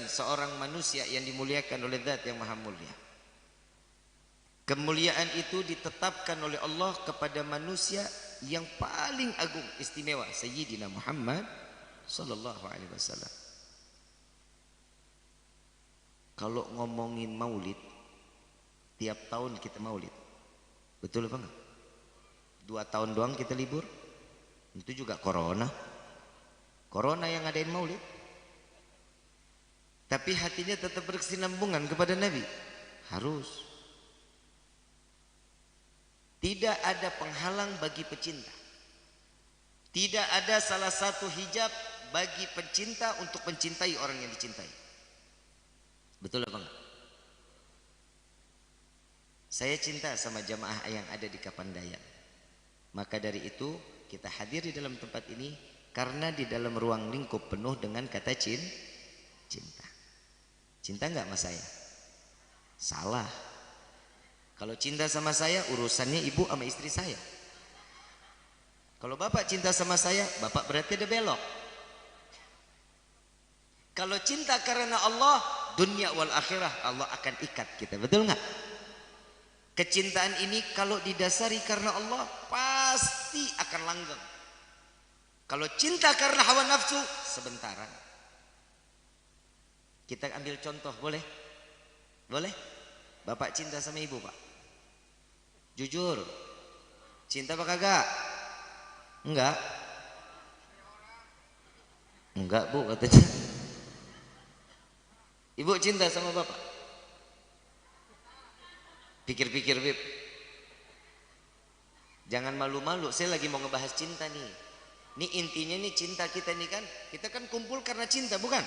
seorang manusia yang dimuliakan oleh Zat yang Maha Mulia. Kemuliaan itu ditetapkan oleh Allah kepada manusia yang paling agung istimewa, Sayyidina Muhammad sallallahu alaihi wasallam. Kalau ngomongin maulid, tiap tahun kita maulid. Betul apa enggak? 2 tahun doang kita libur. Itu juga corona. Corona yang ngadain maulid. Tapi hatinya tetap berkesinambungan kepada Nabi. Harus. Tidak ada penghalang bagi pecinta. Tidak ada salah satu hijab bagi pencinta untuk mencintai orang yang dicintai. Betul apa enggak? Saya cinta sama jamaah yang ada di Kapandayan. Maka dari itu kita hadir di dalam tempat ini karena di dalam ruang lingkup penuh dengan kata cinta. Cinta enggak sama saya? Salah. Kalau cinta sama saya, urusannya ibu sama istri saya. Kalau bapak cinta sama saya, bapak berarti ada belok. Kalau cinta karena Allah, dunia wal akhirah, Allah akan ikat kita. Betul nggak? Kecintaan ini kalau didasari karena Allah, pasti akan langgeng. Kalau cinta karena hawa nafsu, sebentaran. Kita ambil contoh, boleh? Boleh? Bapak cinta sama ibu, Pak? Jujur, cinta apa kagak? Enggak. Enggak, Bu, katanya. Ibu cinta sama bapak? Pikir-pikir, Bib. Jangan malu-malu, saya lagi mau ngebahas cinta nih. Ini intinya nih cinta kita nih kan. Kita kan kumpul karena cinta, bukan?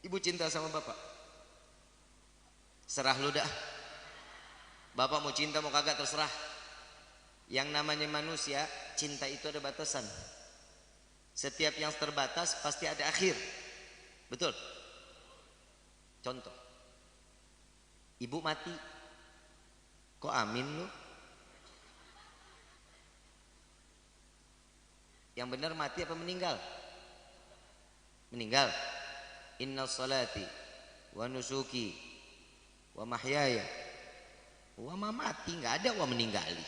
Ibu cinta sama bapak? Serah lu dah. Bapak mau cinta mau kagak terserah. Yang namanya manusia, cinta itu ada batasan. Setiap yang terbatas pasti ada akhir. Betul? Contoh. Ibu mati. Kok amin lu? Yang benar mati apa meninggal? Meninggal. Inna salati wa nusuki wa mahyaya wa mamati, nggak ada wa meninggali.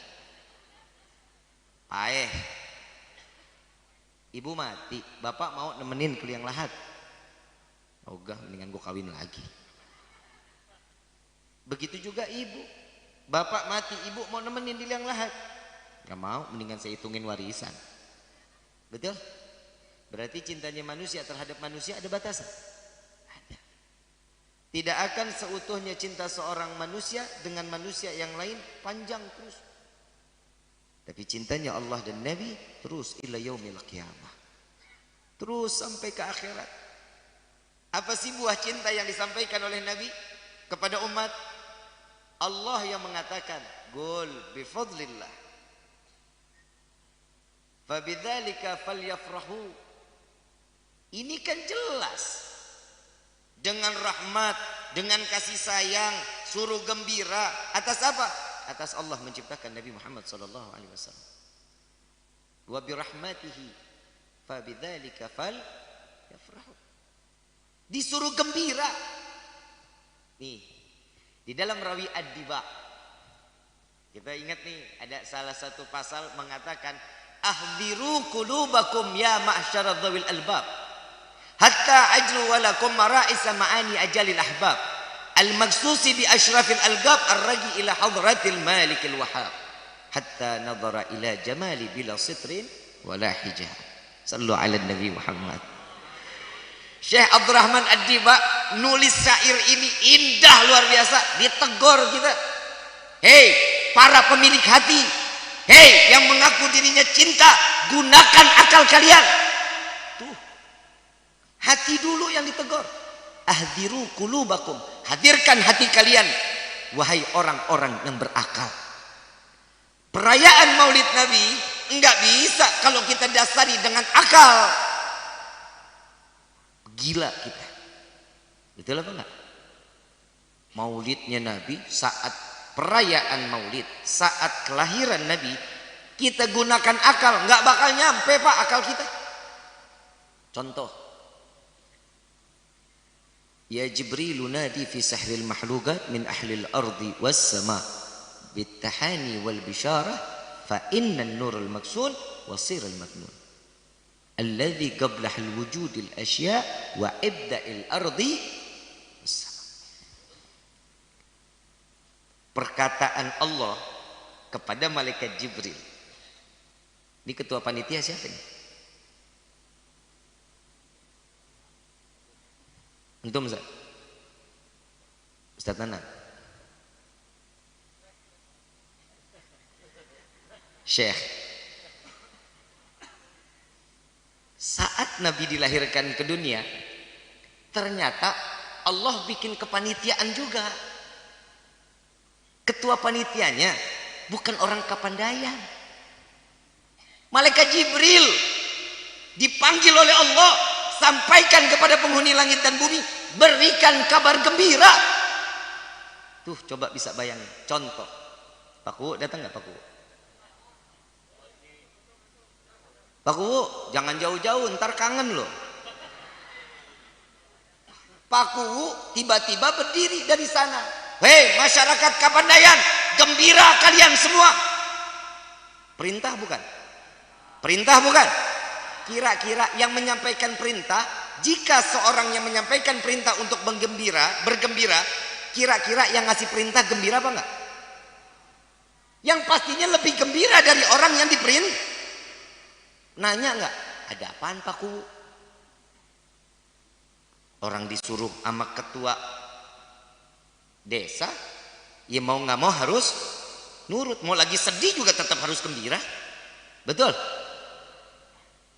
Ibu mati, bapak mau nemenin ke liang lahat? Ogah, mendingan gue kawin lagi. Begitu juga ibu, bapak mati, ibu mau nemenin di liang lahat? Nggak mau, mendingan saya hitungin warisan. Betul? Berarti cintanya manusia terhadap manusia ada batasan. Tidak akan seutuhnya cinta seorang manusia dengan manusia yang lain panjang terus. Tapi cintanya Allah dan Nabi terus ila yaumil qiyamah. Terus sampai ke akhirat. Apa sih buah cinta yang disampaikan oleh Nabi kepada umat? Allah yang mengatakan, "Qul bi fadlillah. Fabidzalika falyafrahu." Ini kan jelas. Dengan rahmat, dengan kasih sayang, suruh gembira. Atas apa? Atas Allah menciptakan Nabi Muhammad sallallahu alaihi wasallam. Wa bi rahmatihi fa bidzalika fal yafrahu. Disuruh gembira. Nih, di dalam Rawi Ad-Diba. Kita ingat nih, ada salah satu pasal mengatakan, "Ahdiru qulubakum ya ma'syara dzawil albab. Hatta ajru walakum mara'isa ma'ani ajalil ahbab. Al-magsusi bi ashrafil algab ar-ragi ila hadratil malikil wahab. Hatta nadhara ila jamali bila sitrin wala hijab." Sallu ala Nabi Muhammad. Syekh Abdurrahman Ad-Diba nulis syair ini indah luar biasa. Ditegur kita. Hei para pemilik hati. Hei yang mengaku dirinya cinta. Gunakan akal kalian. Hati dulu yang ditegur. Ahdiru qulubakum, hadirkan hati kalian, wahai orang-orang yang berakal. Perayaan Maulid Nabi enggak bisa kalau kita dasari dengan akal. Gila kita. Betul apa enggak? Maulidnya Nabi, saat perayaan Maulid, saat kelahiran Nabi, kita gunakan akal, enggak bakal nyampe Pak akal kita. Contoh, Ya Jibril nadi fi sahril mahlukat min ahlil ardi was sama bittahani wal bisyarah fa inna an-nur al-maksun wasir al-maknun alladhi qablah al-wujud al-asya wa ibda'il ardi was sama. Perkataan Allah kepada malaikat Jibril. Ini ketua panitia siapa ini? Antum Ustaz? Ustaz Nana? Syekh. Saat Nabi dilahirkan ke dunia, ternyata Allah bikin kepanitiaan juga. Ketua panitianya bukan orang Kapandayan. Malaikat Jibril dipanggil oleh Allah, sampaikan kepada penghuni langit dan bumi, berikan kabar gembira. Tuh coba bisa bayangin. Contoh, Pak Kuwu datang nggak Pak Kuwu? Pak Kuwu jangan jauh-jauh, ntar kangen loh. Pak Kuwu tiba-tiba berdiri dari sana. Hei masyarakat Kapandayan, gembira kalian semua. Perintah bukan? Perintah bukan? Kira-kira yang menyampaikan perintah, jika seorang yang menyampaikan perintah untuk bergembira, kira-kira yang ngasih perintah gembira apa enggak? Yang pastinya lebih gembira dari orang yang diperintah. Nanya enggak? Ada apaan Pak Kuwu? Orang disuruh sama ketua desa, ya mau nggak mau harus nurut. Mau lagi sedih juga tetap harus gembira. Betul?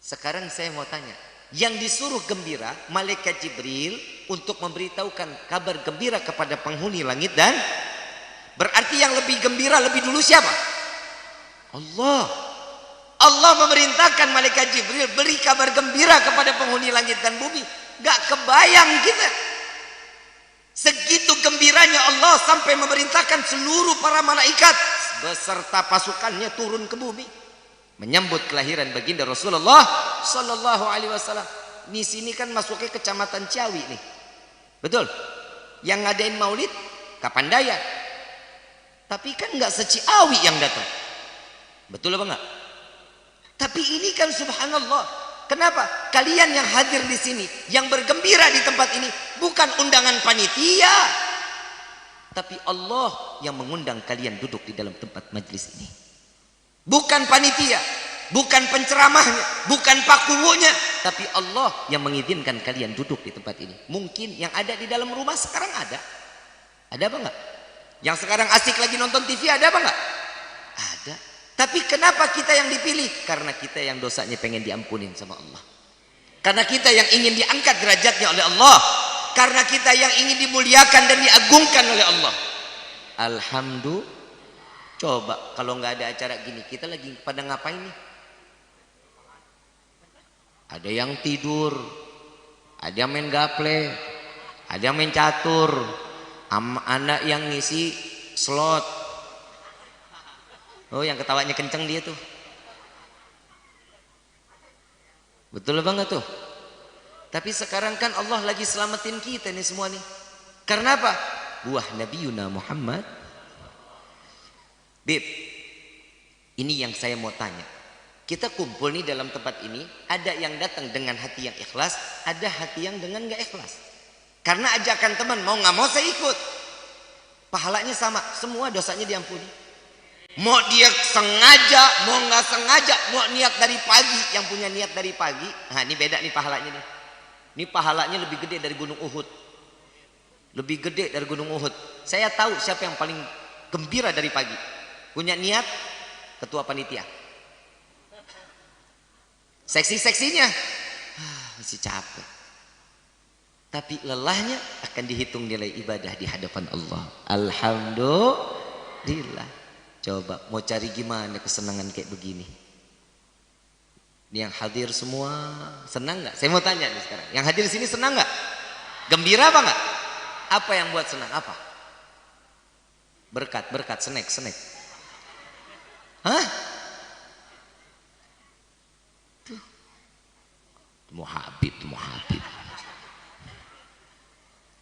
Sekarang saya mau tanya, yang disuruh gembira malaikat Jibril untuk memberitahukan kabar gembira kepada penghuni langit dan berarti yang lebih gembira lebih dulu siapa? Allah. Allah memerintahkan malaikat Jibril beri kabar gembira kepada penghuni langit dan bumi. Gak kebayang kita. Segitu gembiranya Allah sampai memerintahkan seluruh para malaikat beserta pasukannya turun ke bumi menyambut kelahiran baginda Rasulullah sallallahu alaihi wasallam. Di sini kan masuknya kecamatan Ciawi nih. Betul? Yang ngadain Maulid Kapandayan. Tapi kan enggak se-Ciawi yang datang. Betul apa enggak? Tapi ini kan subhanallah. Kenapa? Kalian yang hadir di sini, yang bergembira di tempat ini bukan undangan panitia. Tapi Allah yang mengundang kalian duduk di dalam tempat majlis ini. Bukan panitia, bukan penceramahnya, bukan Pak Kuwunya, tapi Allah yang mengizinkan kalian duduk di tempat ini. Mungkin yang ada di dalam rumah sekarang ada. Ada apa enggak? Yang sekarang asik lagi nonton TV ada apa enggak? Ada. Tapi kenapa kita yang dipilih? Karena kita yang dosanya pengen diampunin sama Allah. Karena kita yang ingin diangkat derajatnya oleh Allah. Karena kita yang ingin dimuliakan dan diagungkan oleh Allah. Alhamdulillah. Coba kalau nggak ada acara gini, kita lagi pada ngapain nih? Ada yang tidur, ada yang main gaple, ada yang main catur, anak yang ngisi slot. Oh, yang ketawanya kenceng dia tuh. Betul banget tuh. Tapi sekarang kan Allah lagi selamatin kita nih semua nih. Karena apa? Buah Nabiuna Muhammad. Bib, ini yang saya mau tanya. Kita kumpul nih dalam tempat ini, ada yang datang dengan hati yang ikhlas, ada hati yang dengan gak ikhlas. Karena ajakan teman, mau gak mau saya ikut. Pahalanya sama, semua dosanya diampuni. Mau dia sengaja, mau gak sengaja, mau niat dari pagi, yang punya niat dari pagi. Nah ini beda nih pahalanya nih. Ini pahalanya lebih gede dari Gunung Uhud. Lebih gede dari Gunung Uhud. Saya tahu siapa yang paling gembira dari pagi. Punya niat ketua panitia. Seksi-seksinya masih capek. Tapi lelahnya akan dihitung nilai ibadah di hadapan Allah. Alhamdulillah. Coba mau cari gimana kesenangan kayak begini. Ini yang hadir semua senang nggak? Saya mau tanya nih sekarang. Yang hadir sini senang nggak? Gembira apa nggak? Apa yang buat senang? Apa? Berkat, snack. Hah? Tuh. Mau Habib.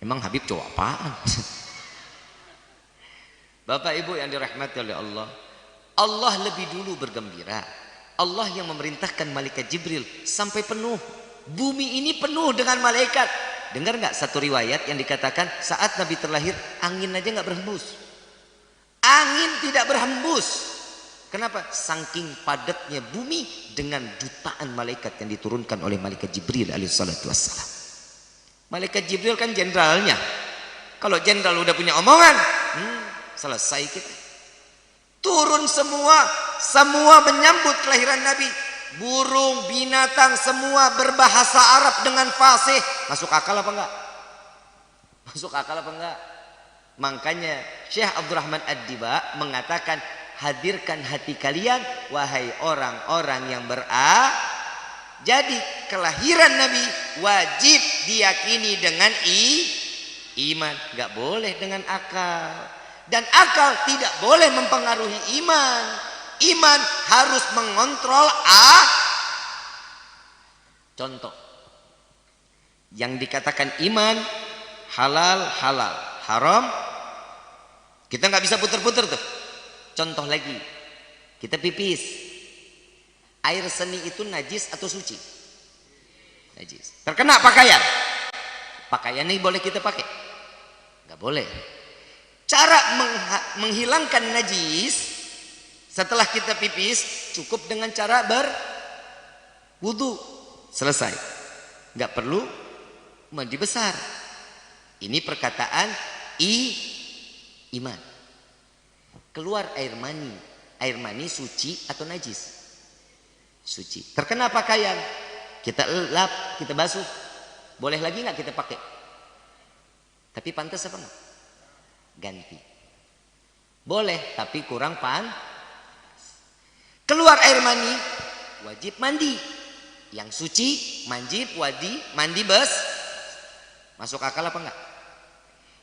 Emang Habib cowok apaan? Bapak Ibu yang dirahmati oleh Allah, Allah lebih dulu bergembira. Allah yang memerintahkan malaikat Jibril sampai penuh. Bumi ini penuh dengan malaikat. Dengar nggak satu riwayat yang dikatakan saat Nabi terlahir angin aja nggak berhembus. Angin tidak berhembus. Kenapa? Saking padatnya bumi dengan jutaan malaikat yang diturunkan oleh malaikat Jibril alaihissalatu wassalam. Malaikat Jibril kan jenderalnya. Kalau jenderal udah punya omongan, selesai kita. Turun semua menyambut kelahiran Nabi. Burung, binatang semua berbahasa Arab dengan fasih. Masuk akal apa enggak? Masuk akal apa enggak? Makanya Syekh Abdurrahman Ad-Diba mengatakan, hadirkan hati kalian wahai orang-orang yang jadi kelahiran Nabi wajib diyakini dengan iman, enggak boleh dengan akal. Dan akal tidak boleh mempengaruhi iman. Iman harus mengontrol contoh yang dikatakan iman halal, haram kita nggak bisa puter-puter tuh. Contoh lagi, kita pipis, air seni itu najis atau suci? Najis. Terkena pakaian ini boleh kita pakai? Nggak boleh. Cara menghilangkan najis setelah kita pipis cukup dengan cara berwudu, selesai, nggak perlu mandi besar. Ini perkataan iman. Keluar air mani suci atau najis? Suci. Terkena pakaian, kita lap, kita basuh, boleh lagi nggak kita pakai? Tapi pantas apa nggak? Ganti. Boleh, tapi kurang Keluar air mani, wajib mandi. Yang suci, mandi masuk akal apa enggak?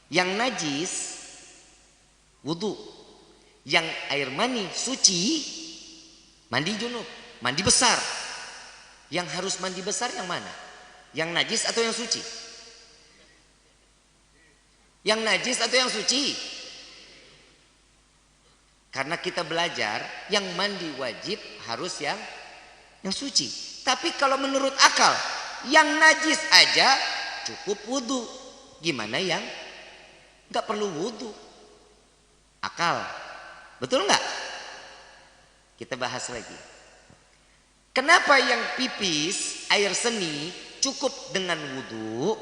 Yang najis, wudu. Yang air mani suci, mandi junub, mandi besar. Yang harus mandi besar yang mana? Yang najis atau yang suci? Yang najis atau yang suci? Karena kita belajar yang mandi wajib harus yang suci. Tapi kalau menurut akal yang najis aja cukup wudu. Gimana yang nggak perlu wudu? Akal, betul nggak? Kita bahas lagi. Kenapa yang pipis air seni cukup dengan wudu?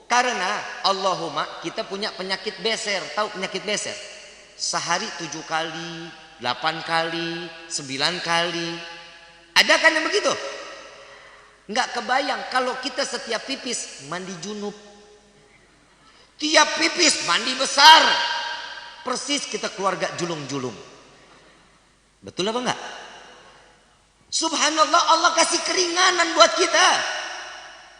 Karena Allahumma kita punya penyakit beser. Tahu penyakit beser? Sehari 7 kali, 8 kali, 9 kali. Ada kan yang begitu? Nggak kebayang kalau kita setiap pipis mandi junub. Tiap pipis mandi besar. Persis kita keluarga julung-julung. Betul apa enggak? Subhanallah, Allah kasih keringanan buat kita.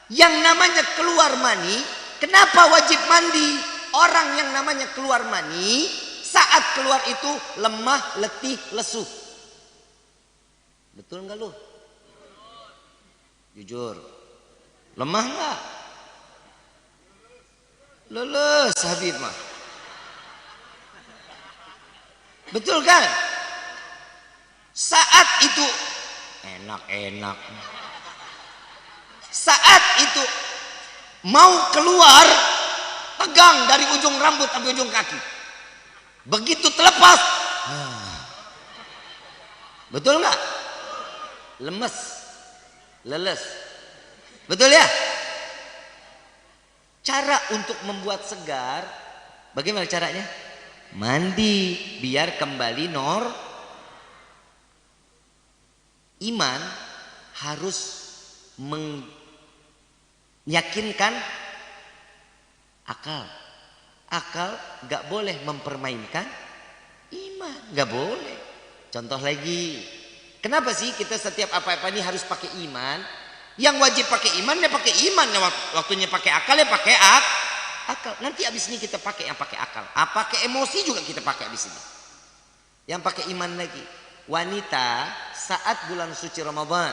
Yang namanya keluar mani, kenapa wajib mandi? Orang yang namanya keluar mani saat keluar itu lemah, letih, lesu. Betul enggak lu? Jujur. Lemah enggak? Leles Habib mah. Betul kan? Saat itu enak. Saat itu mau keluar, pegang dari ujung rambut sampai ujung kaki. Begitu terlepas, betul nggak? Lemes, leles, betul ya? Cara untuk membuat segar, bagaimana caranya? Mandi biar kembali Iman harus meyakinkan akal. Akal gak boleh mempermainkan iman, gak boleh. Contoh lagi, kenapa sih kita setiap apa-apa ini harus pakai iman? Yang wajib pakai iman ya pakai iman, waktunya pakai akal ya pakai akal. Nanti abis ini kita pakai yang pakai akal. Pakai emosi juga kita pakai abis ini. Yang pakai iman lagi. Wanita saat bulan suci Ramadan,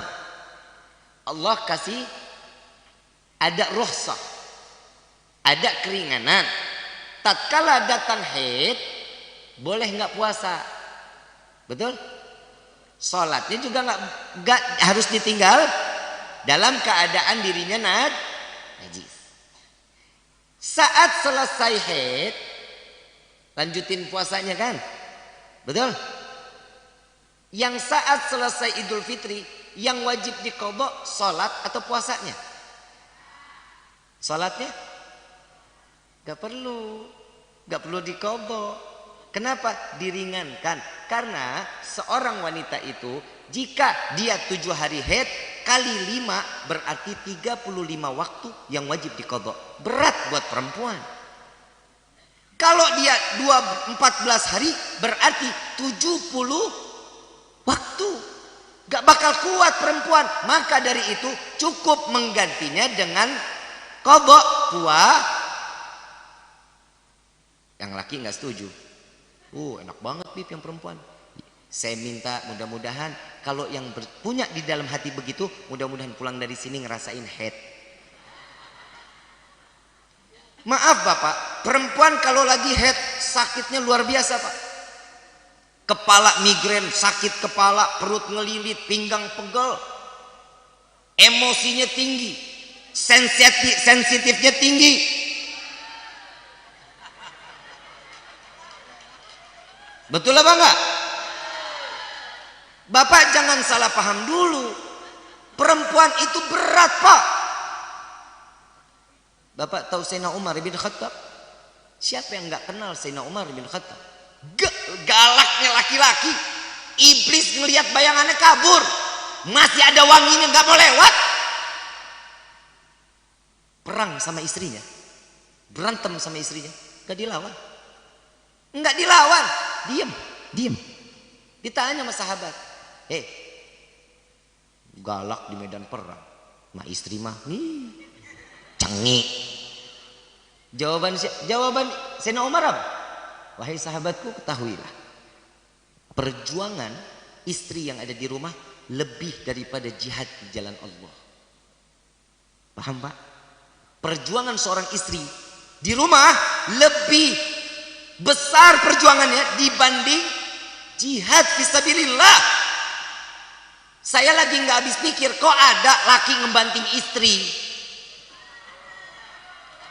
Allah kasih ada rukhsah. ada keringanan. Tatkala datang haid, boleh nggak puasa, betul? Sholatnya juga nggak harus ditinggal dalam keadaan dirinya najis. Saat selesai haid, lanjutin puasanya kan, betul? Yang saat selesai Idul Fitri, yang wajib diqadha sholat atau puasanya? Sholatnya gak perlu diqadha. Kenapa? Diringankan. Karena seorang wanita itu jika dia 7 hari haid kali 5 berarti 35 waktu yang wajib diqadha. Berat buat perempuan. Kalau dia 14 hari berarti 70 waktu. Gak bakal kuat perempuan. Maka dari itu cukup menggantinya dengan qadha puasa. Yang laki nggak setuju. Enak banget Bib yang perempuan. Saya minta mudah-mudahan kalau yang punya di dalam hati begitu, mudah-mudahan pulang dari sini ngerasain haid. Maaf Bapak, perempuan kalau lagi haid sakitnya luar biasa Pak. Kepala migrain, sakit kepala, perut ngelilit, pinggang pegel. Emosinya tinggi, sensitifnya tinggi. Betul apa enggak? Bapak jangan salah paham dulu. Perempuan itu berat Pak. Bapak tahu Sayyidina Umar bin Khattab? Siapa yang enggak kenal Sayyidina Umar bin Khattab? Galaknya laki-laki. Iblis ngelihat bayangannya kabur. Masih ada wanginya, enggak mau lewat. Perang sama istrinya. Berantem sama istrinya. Enggak dilawan. Enggak dilawan. Diem. Ditanya sama sahabat, galak di medan perang, istri mah cengik. Jawaban Sayyidina Umar apa? Wahai sahabatku, ketahuilah, perjuangan istri yang ada di rumah lebih daripada jihad di jalan Allah. Paham Pak? Perjuangan seorang istri di rumah lebih besar perjuangannya dibanding jihad fisabilillah. Saya lagi nggak habis pikir kok ada laki ngebanting istri.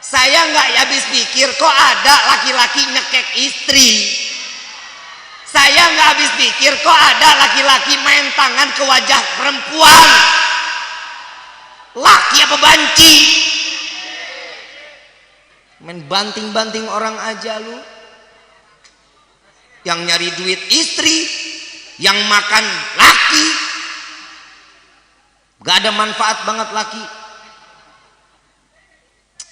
Saya nggak habis pikir kok ada laki-laki nyekek istri. Saya nggak habis pikir kok ada laki-laki main tangan ke wajah perempuan. Laki apa banci? Main banting-banting orang aja lu. Yang nyari duit istri, yang makan laki. Gak ada manfaat banget laki.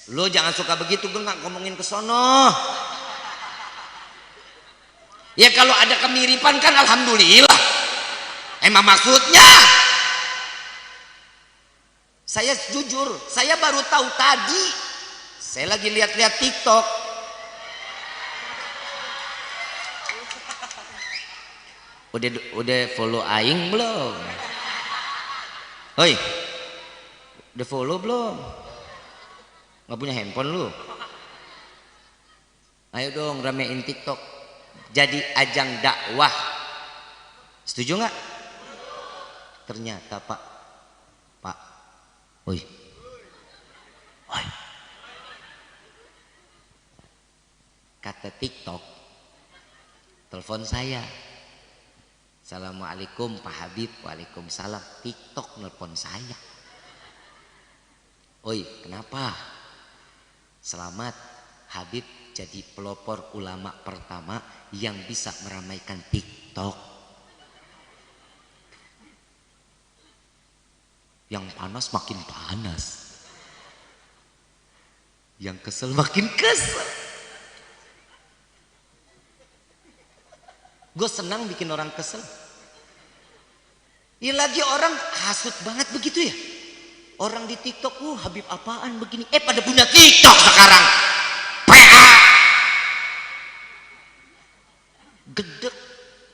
Lo jangan suka begitu, gue gak ngomongin ke sono. Ya kalau ada kemiripan kan alhamdulillah. Emang maksudnya. Saya jujur, saya baru tahu tadi. Saya lagi lihat-lihat TikTok. Udah follow aing belum? Hoi, udah follow belum? Nggak punya handphone lu? Ayo dong ramein TikTok. Jadi ajang dakwah. Setuju nggak? Ternyata Pak, hoi, kata TikTok, telepon saya. Assalamualaikum Pak Habib. Waalaikumsalam. TikTok nelpon saya. Oi, kenapa? Selamat, Habib jadi pelopor ulama pertama yang bisa meramaikan TikTok. Yang panas makin panas, yang kesel makin kesel. Gue senang bikin orang kesel. Ya lagi orang hasut banget begitu ya. Orang di TikTok, Habib apaan begini? Pada punya TikTok sekarang. PA. Gedek.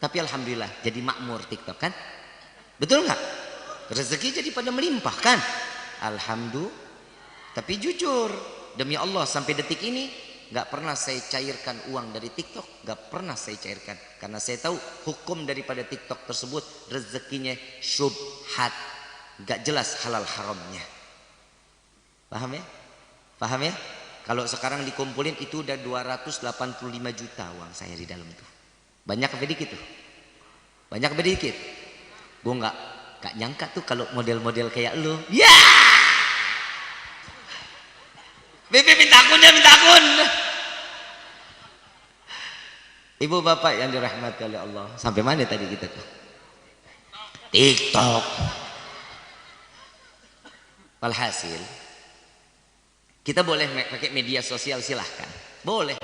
Tapi alhamdulillah jadi makmur TikTok kan? Betul nggak? Rezeki jadi pada melimpah kan? Alhamdulillah. Tapi jujur, demi Allah sampai detik ini nggak pernah saya cairkan uang dari TikTok, nggak pernah saya cairkan, karena saya tahu hukum daripada TikTok tersebut rezekinya syubhat, nggak jelas halal haramnya. Paham ya? Paham ya? Kalau sekarang dikumpulin itu udah 285 juta uang saya di dalam itu. Banyak apa dikit tuh? Banyak apa dikit? Gue nggak nyangka tuh kalau model-model kayak lu. Ya! Bibi minta akun ya, minta akun. Ibu bapak yang dirahmati oleh Allah. Sampai mana tadi kita tuh? TikTok. Walhasil, kita boleh pakai media sosial, silahkan. Boleh.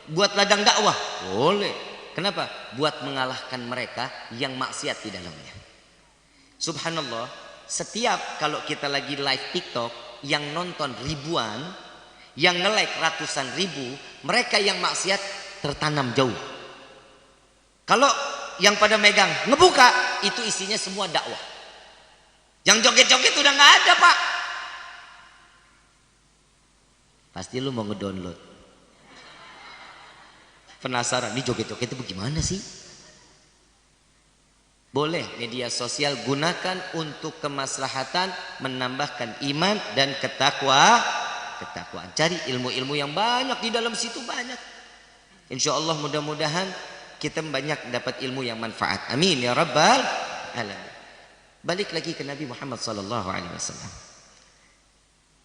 Buat ladang dakwah, boleh. Kenapa? Buat mengalahkan mereka yang maksiat di dalamnya. Subhanallah, setiap kalau kita lagi live TikTok, yang nonton ribuan, yang nge-like ratusan ribu, mereka yang maksiat tertanam jauh. Kalau yang pada megang ngebuka, itu isinya semua dakwah. Yang joget-joget udah nggak ada, Pak. Pasti lu mau ngedownload. Penasaran, nih joget-joget itu bagaimana sih? Boleh media sosial gunakan untuk kemaslahatan, menambahkan iman dan ketakwaan. Cari ilmu-ilmu yang banyak di dalam situ, banyak. Insya Allah mudah-mudahan kita banyak dapat ilmu yang manfaat. Amin ya rabbal alamin. Balik lagi ke Nabi Muhammad SAW.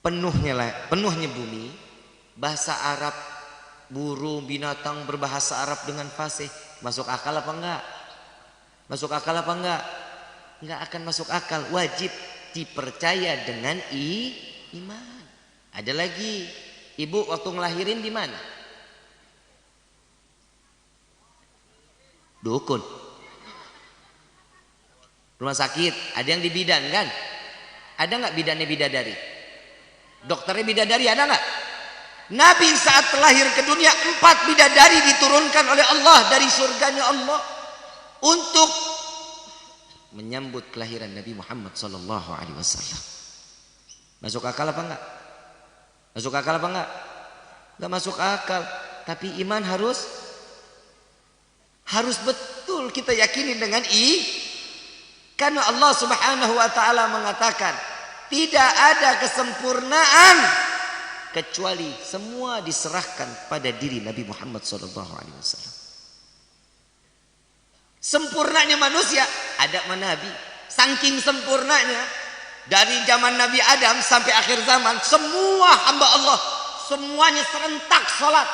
Penuhnya bumi, bahasa Arab, burung, binatang berbahasa Arab dengan fasih. Masuk akal apa enggak? Masuk akal apa enggak? Enggak akan masuk akal. Wajib dipercaya dengan iman. Ada lagi, ibu waktu ngelahirin di mana? Dukun. Rumah sakit. Ada yang di bidan kan? Ada nggak bidannya bidadari? Dokternya bidadari ada nggak? Nabi saat terlahir ke dunia 4 bidadari diturunkan oleh Allah dari surganya Allah untuk menyambut kelahiran Nabi Muhammad SAW. Masuk akal apa enggak? Masuk akal apa enggak? Enggak masuk akal. Tapi iman harus betul kita yakini dengan karena Allah Subhanahu wa taala mengatakan tidak ada kesempurnaan kecuali semua diserahkan pada diri Nabi Muhammad SAW. Sempurnanya manusia ada Nabi, saking sempurnanya dari zaman Nabi Adam sampai akhir zaman, semua hamba Allah semuanya serentak sholat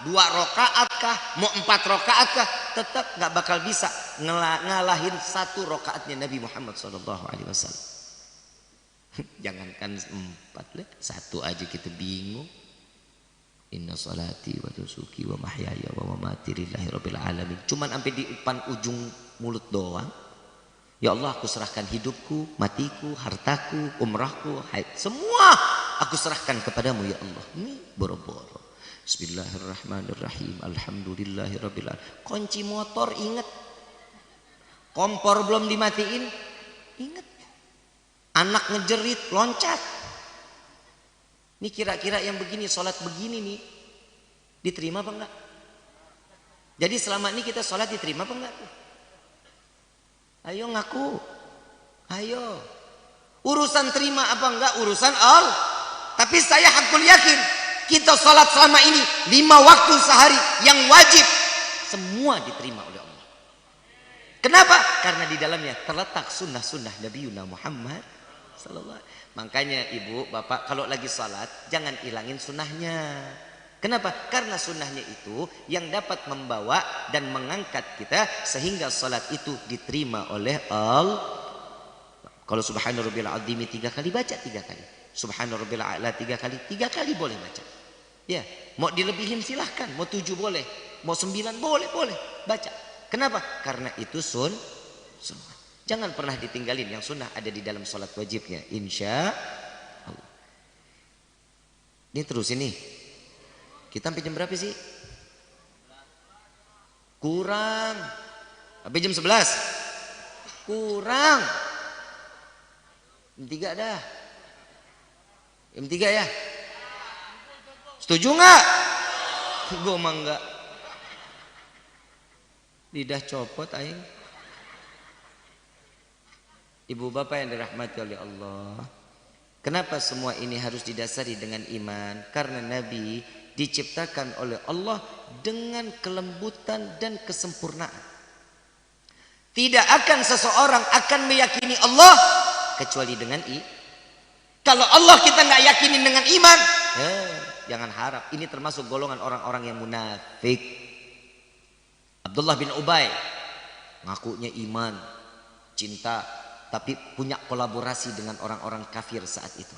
2 rakaat kah, mau 4 rakaat kah, tetap nggak bakal bisa ngalahin 1 rakaatnya Nabi Muhammad SAW. Jangankan 4 lah, 1 aja kita bingung. Inna salati wa nusuki wa mahyaya wa mamati lillahi rabbil alamin. Cuman sampai di depan ujung mulut doang. Ya Allah, aku serahkan hidupku, matiku, hartaku, umrahku, haid, semua aku serahkan kepadamu ya Allah. Ini boro-boro. Bismillahirrahmanirrahim. Alhamdulillahirabbil alamin. Kunci motor ingat. Kompor belum dimatiin, ingat. Anak ngejerit, loncat. Ini kira-kira yang begini, sholat begini nih, diterima apa enggak? Jadi selama ini kita sholat diterima apa enggak? Ayo ngaku. Ayo. Urusan terima apa enggak urusan Allah. Tapi saya hakul yakin, kita sholat selama ini 5 waktu sehari yang wajib, semua diterima oleh Allah. Kenapa? Karena di dalamnya terletak sunnah-sunnah Nabi Muhammad sallallahu. Makanya ibu, bapak kalau lagi salat jangan hilangin sunnahnya. Kenapa? Karena sunnahnya itu yang dapat membawa dan mengangkat kita sehingga salat itu diterima oleh Allah. Kalau subhana rabbil azim 3 kali baca 3 kali. Subhana rabbil a'la 3 kali, 3 kali boleh baca. Ya, mau dilebihin silahkan, mau 7 boleh, mau 9 boleh baca. Kenapa? Karena itu sunnah. Jangan pernah ditinggalin yang sunnah ada di dalam sholat wajibnya. Insya Allah. Ini terus ini. Kita sampai jam berapa sih? Kurang. Sampai jam 11. Kurang. Jam 3 dah. Jam 3 ya. Setuju nggak? Gue mah enggak. Lidah copot aing. Ibu bapak yang dirahmati oleh Allah, kenapa semua ini harus didasari dengan iman? Karena Nabi diciptakan oleh Allah dengan kelembutan dan kesempurnaan. Tidak akan seseorang akan meyakini Allah kecuali dengan kalau Allah kita nggak yakinin dengan iman, jangan harap. Ini termasuk golongan orang-orang yang munafik. Abdullah bin Ubay ngakunya iman, cinta, tapi punya kolaborasi dengan orang-orang kafir saat itu.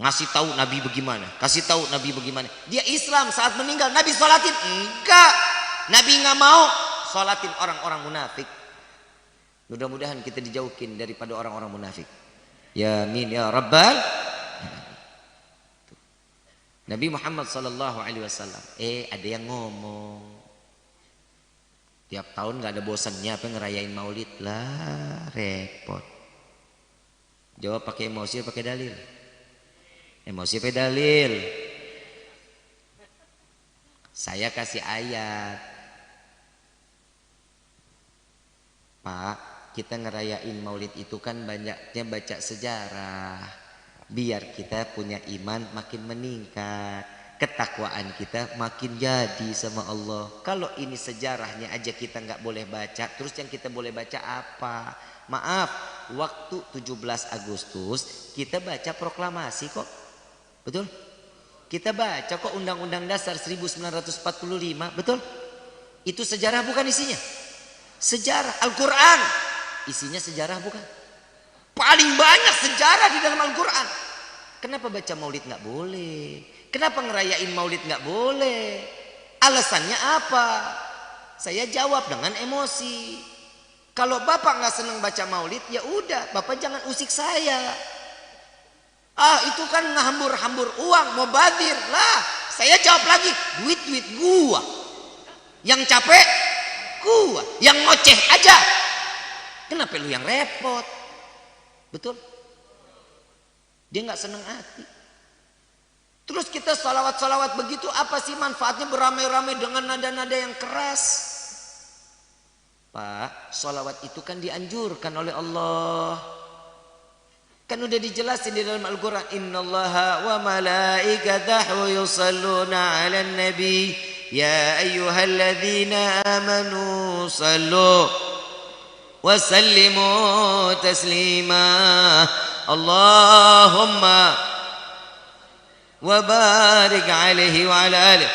Ngasih tahu Nabi bagaimana, kasih tahu Nabi bagaimana. Dia Islam, saat meninggal Nabi sholatin, enggak. Nabi nggak mau sholatin orang-orang munafik. Mudah-mudahan kita dijauhkan daripada orang-orang munafik. Ya amin ya rabbal. Nabi Muhammad sallallahu alaihi wasallam, ada yang ngomong, tiap tahun nggak ada bosannya apa ngerayain maulid lah, repot. Jawab pakai emosi atau pakai dalil? Emosi pakai dalil. Saya kasih ayat. Pak, kita ngerayain maulid itu kan banyaknya baca sejarah, biar kita punya iman makin meningkat, ketakwaan kita makin jadi sama Allah. Kalau ini sejarahnya aja kita nggak boleh baca, terus yang kita boleh baca apa? Maaf, waktu 17 Agustus kita baca proklamasi kok, betul? Kita baca kok Undang-Undang Dasar 1945, betul? Itu sejarah bukan isinya? Sejarah. Al-Quran isinya sejarah bukan? Paling banyak sejarah di dalam Al-Quran. Kenapa baca maulid nggak boleh? Kenapa ngerayain maulid nggak boleh? Alasannya apa? Saya jawab dengan emosi. Kalau bapak nggak senang baca maulid, ya udah, bapak jangan usik saya. Itu kan ngehambur-hambur uang, mau badir lah. Saya jawab lagi, duit gua. Yang capek gua, yang ngoceh aja. Kenapa lu yang repot? Betul? Dia nggak senang hati. Terus kita salawat-salawat begitu, apa sih manfaatnya beramai-ramai dengan nada-nada yang keras? Pak, salawat itu kan dianjurkan oleh Allah. Kan udah dijelasin di dalam Al-Quran, innallaha wa malaikatahu yusalluna ala nabi ya ayyuhalladzina amanu sallu wa sallimu taslima Allahumma wa barik alaihi wa ala alihi.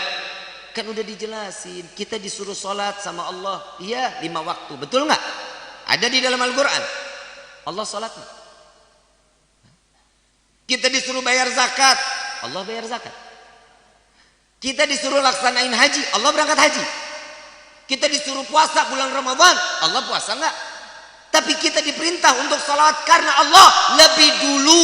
Kan udah dijelasin, kita disuruh sholat sama Allah, iya 5 waktu, betul nggak? Ada di dalam Al-Quran. Allah sholat. Kita disuruh bayar zakat, Allah bayar zakat. Kita disuruh laksanain haji, Allah berangkat haji. Kita disuruh puasa bulan Ramadan, Allah puasa nggak? Tapi kita diperintah untuk salawat karena Allah lebih dulu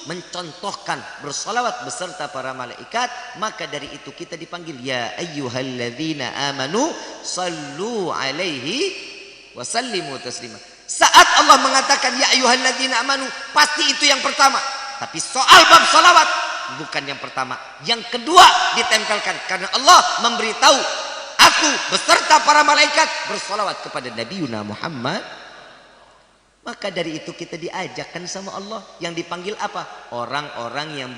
mencontohkan bersalawat beserta para malaikat. Maka dari itu kita dipanggil ya ayyuhalladzina amanu sallu alaihi wa sallimu taslima. Saat Allah mengatakan ya ayyuhalladzina amanu, pasti itu yang pertama. Tapi soal bab salawat bukan yang pertama, yang kedua ditempelkan karena Allah memberitahu aku beserta para malaikat bersalawat kepada Nabi Muhammad. Maka dari itu kita diajakkan sama Allah. Yang dipanggil apa? Orang-orang yang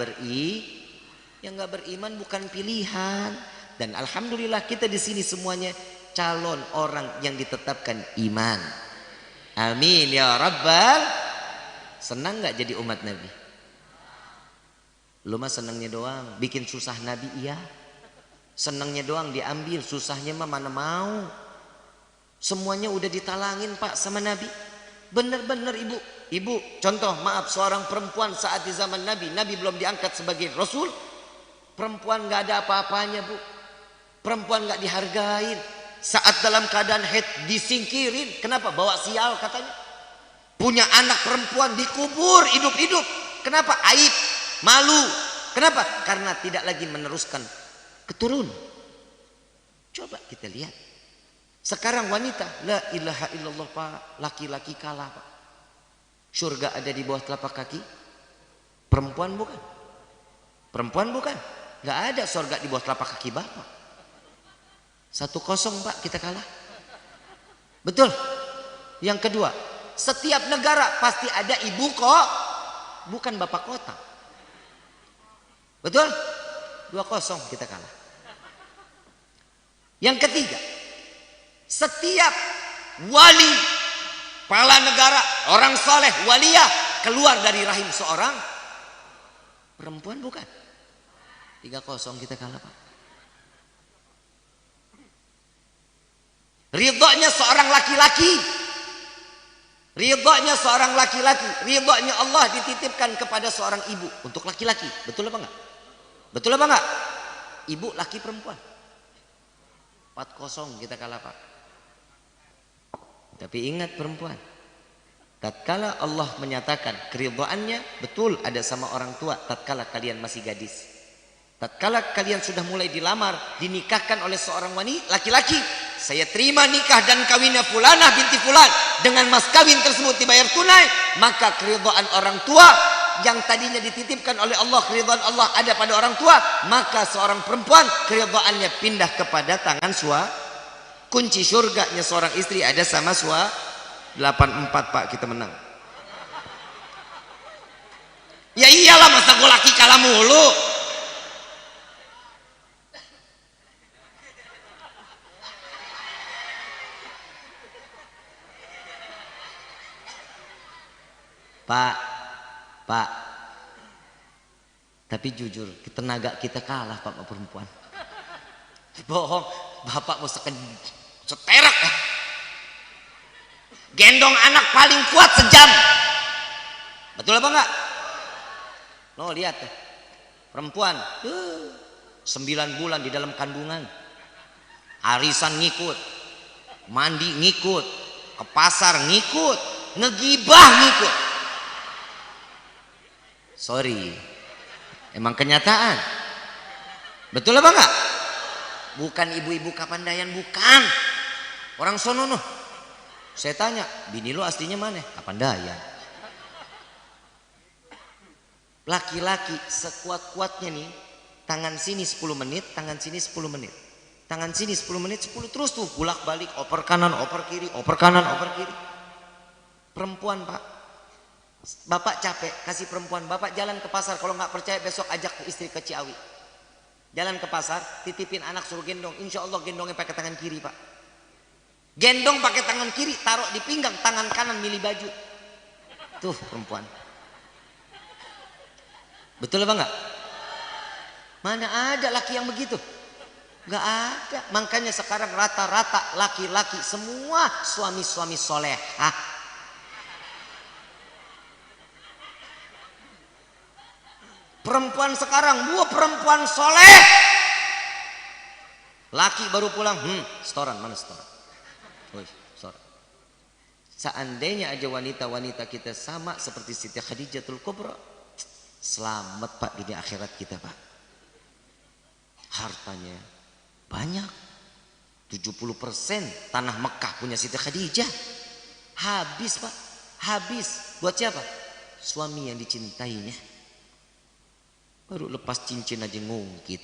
yang nggak beriman bukan pilihan. Dan alhamdulillah kita di sini semuanya calon orang yang ditetapkan iman. Amin ya rabbal. Senang nggak jadi umat Nabi? Lu mah senangnya doang, bikin susah Nabi iya. Senangnya doang diambil, susahnya mah mana mau. Semuanya udah ditalangin Pak sama Nabi. Bener-bener ibu, contoh maaf, seorang perempuan saat di zaman Nabi belum diangkat sebagai Rasul. Perempuan gak ada apa-apanya Bu. Perempuan gak dihargain. Saat dalam keadaan haid disingkirin. Kenapa? Bawa sial katanya. Punya anak perempuan dikubur hidup-hidup. Kenapa? Aib, malu. Kenapa? Karena tidak lagi meneruskan keturunan. Coba kita lihat. Sekarang wanita, la ilaha illallah Pak, laki-laki kalah Pak. Surga ada di bawah telapak kaki. Perempuan bukan. Perempuan bukan. Nggak ada surga di bawah telapak kaki Bapak. 1-0 Pak, kita kalah. Betul. Yang kedua, setiap negara pasti ada ibu kok, bukan bapak kota. Betul? 2-0 kita kalah. Yang ketiga, setiap wali, kepala negara, orang soleh, waliyah keluar dari rahim seorang perempuan, bukan? 3-0 kita kalah Pak. Ridhonya seorang laki-laki, ridhonya seorang laki-laki, ridhonya Allah dititipkan kepada seorang ibu untuk laki-laki. Betul apa enggak? Betul apa enggak? Ibu, laki, perempuan. 4-0 kita kalah Pak. Tapi ingat perempuan, tatkala Allah menyatakan keridhaannya, betul ada sama orang tua tatkala kalian masih gadis. Tatkala kalian sudah mulai dilamar, dinikahkan oleh seorang wanita laki-laki, saya terima nikah dan kawinnya fulanah binti fulan, dengan mas kawin tersebut dibayar tunai, maka keridhaan orang tua yang tadinya dititipkan oleh Allah, keridhaan Allah ada pada orang tua, maka seorang perempuan keridhaannya pindah kepada tangan suami. Kunci surganya seorang istri ada sama suami. 8-4 Pak, kita menang. Ya iyalah, masa gue laki kalah mulu. Pak, tapi jujur tenaga kita kalah Pak sama perempuan. Bohong, Bapak mau seterak ya. Gendong anak paling kuat sejam. Betul apa enggak? No, lihat ya. Perempuan 9 bulan di dalam kandungan, arisan ngikut, mandi ngikut, ke pasar ngikut, ngegibah ngikut. Sorry, emang kenyataan. Betul apa enggak? Bukan ibu-ibu Kapandayan, bukan. Orang sono noh. Saya tanya, bini lu aslinya mana? Kapandayan. Laki-laki sekuat-kuatnya nih, tangan sini 10 menit, tangan sini 10 menit. Tangan sini 10 menit, 10 terus tuh, bolak-balik, oper kanan, oper kiri, oper kanan, oper kiri. Perempuan Pak, Bapak capek, kasih perempuan, Bapak jalan ke pasar, kalau nggak percaya besok ajak istri ke Ciawi. Jalan ke pasar, titipin anak suruh gendong, insya Allah gendongnya pakai tangan kiri Pak. Gendong pakai tangan kiri, taruh di pinggang, tangan kanan milih baju. Tuh perempuan. Betul apa enggak? Mana ada laki yang begitu? Enggak ada. Makanya sekarang rata-rata laki-laki semua suami-suami soleh. Perempuan sekarang, perempuan soleh. Laki baru pulang, setoran, mana setoran? Setoran. Seandainya aja wanita-wanita kita sama seperti Siti Khadijatul Kubra, selamat Pak dunia akhirat kita Pak. Hartanya banyak, 70% tanah Mekah punya Siti Khadijah. Habis Pak, habis. Buat siapa? Suami yang dicintainya. Baru lepas cincin aja ngungkit.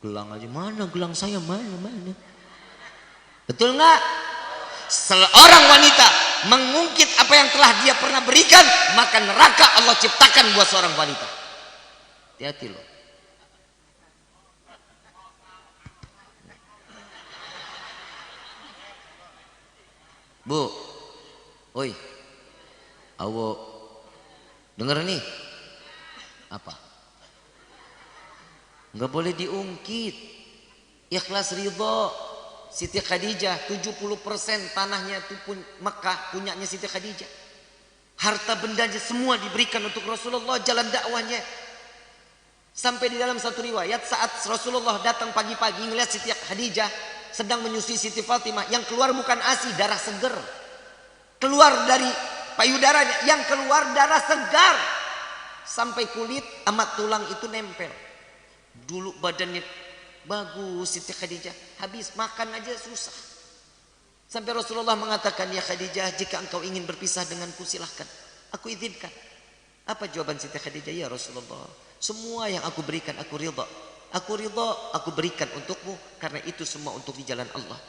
Gelang aja, mana gelang saya, mana. Betul nggak? Seorang wanita mengungkit apa yang telah dia pernah berikan, maka neraka Allah ciptakan buat seorang wanita. Hati-hati loh. Bu, oi, awo, denger nih. Apa? Nggak boleh diungkit. Ikhlas ridho. Siti Khadijah 70% tanahnya itu pun Mekah punyanya Siti Khadijah. Harta bendanya semua diberikan untuk Rasulullah, jalan dakwahnya. Sampai di dalam satu riwayat saat Rasulullah datang pagi-pagi ngelihat Siti Khadijah sedang menyusui Siti Fatimah, yang keluar bukan ASI, darah seger. Keluar dari payudaranya, yang keluar darah segar. Sampai kulit amat tulang itu nempel. Dulu badannya bagus Siti Khadijah, habis makan aja susah. Sampai Rasulullah mengatakan, ya Khadijah, jika engkau ingin berpisah denganku silahkan, aku izinkan. Apa jawaban Siti Khadijah? Ya Rasulullah, Semua yang aku berikan aku ridha. Aku ridha, aku berikan untukmu karena itu semua untuk di jalan Allah.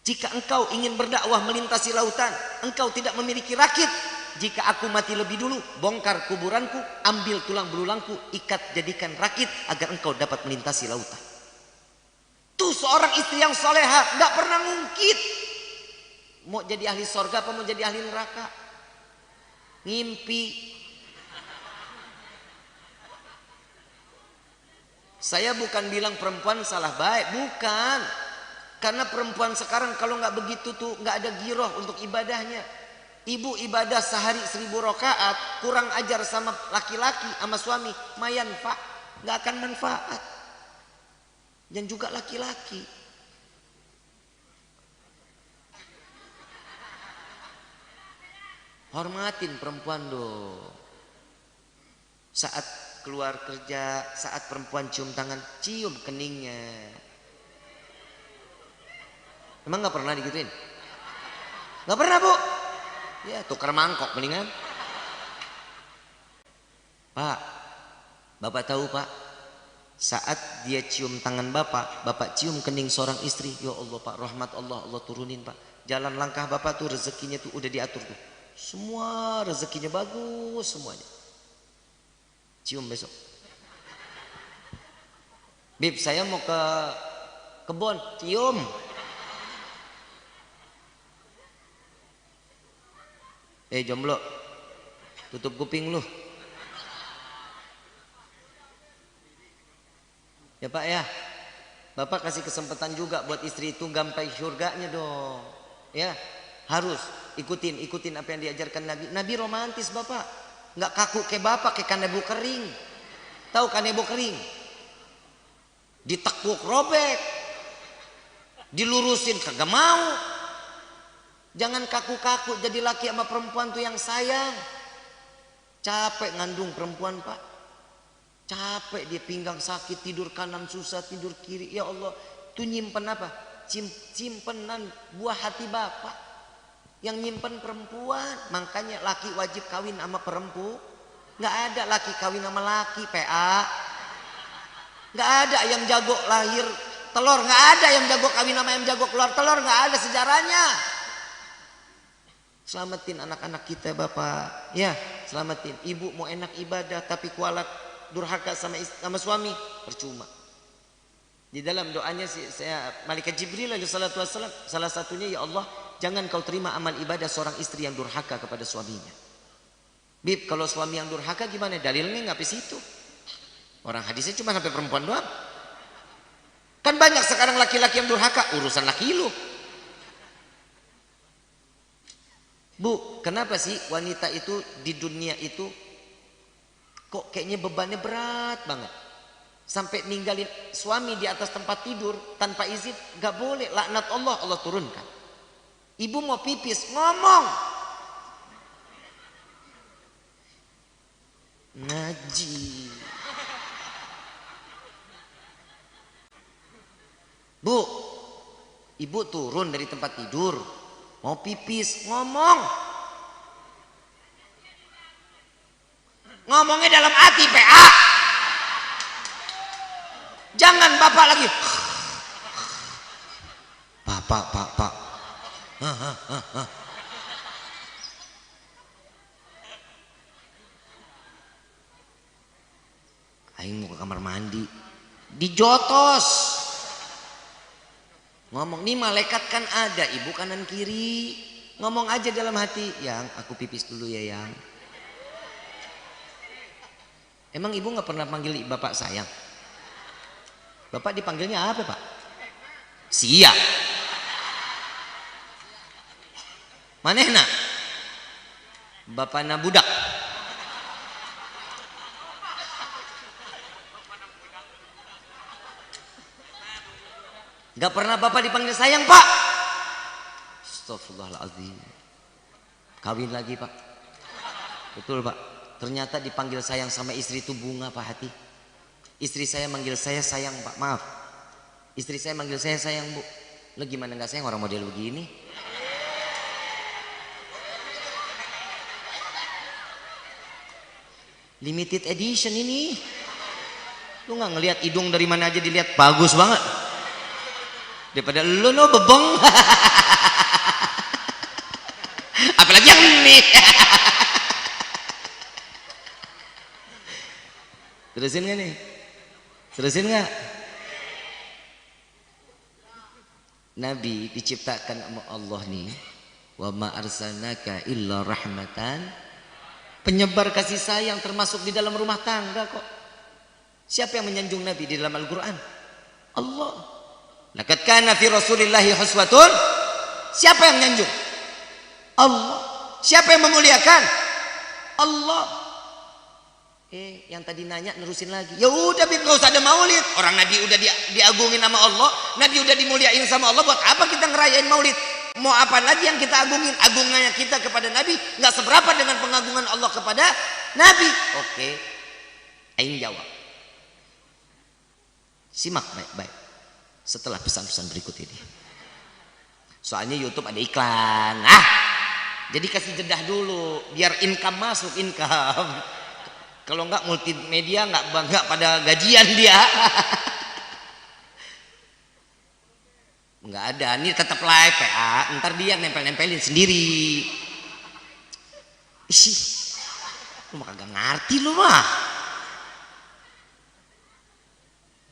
Jika engkau ingin berdakwah melintasi lautan, engkau tidak memiliki rakit. Jika aku mati lebih dulu, bongkar kuburanku, ambil tulang belulangku, ikat jadikan rakit agar engkau dapat melintasi lautan. Tuh seorang istri yang soleha, nggak pernah ngungkit. Mau jadi ahli sorga apa mau jadi ahli neraka? Ngimpi. Saya bukan bilang perempuan salah baik, bukan. Karena perempuan sekarang kalau nggak begitu tuh nggak ada giroh untuk ibadahnya. Ibu ibadah sehari 1000 rakaat, kurang ajar sama laki-laki, sama suami, mayan pak, nggak akan manfaat. Dan juga laki-laki. Hormatin perempuan dong. Saat keluar kerja, saat perempuan cium tangan, cium keningnya. Emang nggak pernah digituin? Nggak pernah bu? Ya tukar mangkok mendingan. Pak, bapak tahu pak, saat dia cium tangan bapak, bapak cium kening seorang istri, ya Allah pak, rahmat Allah, Allah turunin pak. Jalan langkah bapak tuh rezekinya tuh udah diatur tuh. Semua rezekinya bagus semuanya. Cium besok. Bib, saya mau ke kebun, cium. Jomblo, tutup kuping lu. Ya pak ya, bapak kasih kesempatan juga buat istri itu gapai surganya dong. Ya, harus ikutin apa yang diajarkan Nabi. Nabi romantis bapak, nggak kaku kayak bapak kayak kanebo kering. Tahu kanebo kering? Ditekuk robek, dilurusin kagak mau. Jangan kaku-kaku, jadi laki sama perempuan tuh yang sayang. Capek ngandung perempuan pak. Capek dia pinggang sakit, tidur kanan susah, tidur kiri. Ya Allah, tuh nyimpen apa? Simpenan buah hati bapak. Yang nyimpen perempuan. Makanya laki wajib kawin sama perempuan. Nggak ada laki kawin sama laki, PA. Nggak ada yang jago lahir telur. Nggak ada yang jago kawin sama yang jago keluar telur. Nggak ada sejarahnya. Selamatin anak-anak kita bapak. Ya, selamatin. Ibu mau enak ibadah tapi kualat durhaka sama suami, percuma. Di dalam doanya saya malaikat Jibril alaihi salatu wassalam, salah satunya, ya Allah, jangan kau terima amal ibadah seorang istri yang durhaka kepada suaminya. Bib, kalau suami yang durhaka gimana? Dalilnya nggak sampai situ. Orang hadisnya cuma sampai perempuan doang. Kan banyak sekarang laki-laki yang durhaka, urusan laki lu. Bu, kenapa sih wanita itu di dunia itu kok kayaknya bebannya berat banget? Sampai ninggalin suami di atas tempat tidur tanpa izin, gak boleh, laknat Allah, Allah turunkan. Ibu mau pipis, ngomong. Ngaji. Bu, ibu turun dari tempat tidur, mau pipis, ngomong. Ngomongnya dalam hati, PA. Jangan bapak lagi. Pak. Aing mau ke kamar mandi. Dijotos. Ngomong, nih malaikat kan ada, ibu kanan kiri. Ngomong aja dalam hati, yang aku pipis dulu ya yang. Emang ibu gak pernah panggil bapak sayang? Bapak dipanggilnya apa pak? Sia. Manehna? Bapakna budak. Gak pernah bapak dipanggil sayang pak? Astagfirullahaladzim. Kawin lagi pak. Betul pak. Ternyata dipanggil sayang sama istri itu bunga pak hati. Istri saya manggil saya sayang pak. Maaf. Istri saya manggil saya sayang bu. Lo gimana gak sayang orang model begini? Limited edition ini. Lu nggak ngelihat hidung dari mana aja dilihat bagus banget. Daripada lu no bebeng. Apalagi yang ini. Terusin nggak nih? Terusin nggak? Nabi diciptakan sama Allah nih. Wa ma arsalnaka illa rahmatan, penyebar kasih sayang, termasuk di dalam rumah tangga kok. Siapa yang menyanjung Nabi di dalam Al-Quran? Allah. Laqad kana fi Rasulillahi huswatun. Siapa yang menyanjung? Allah. Siapa yang memuliakan? Allah. Yang tadi nanya nerusin lagi. Ya udah, Bib, nggak usah ada maulid. Orang Nabi udah diagungin sama Allah, Nabi udah dimuliain sama Allah. Buat apa kita ngerayain maulid? Mau apa lagi yang kita agungin? Agungannya kita kepada Nabi nggak seberapa dengan pengagungan Allah kepada Nabi. Oke, aing jawab. Simak baik-baik setelah pesan-pesan berikut ini. Soalnya YouTube ada iklan. Jadi kasih jeda dulu biar income masuk, income. Kalau enggak multimedia enggak pada gajian dia. Enggak ada, ini tetap live PA. Ntar dia nempel-nempelin sendiri. Ih, lu mah kagak ngerti lu mah.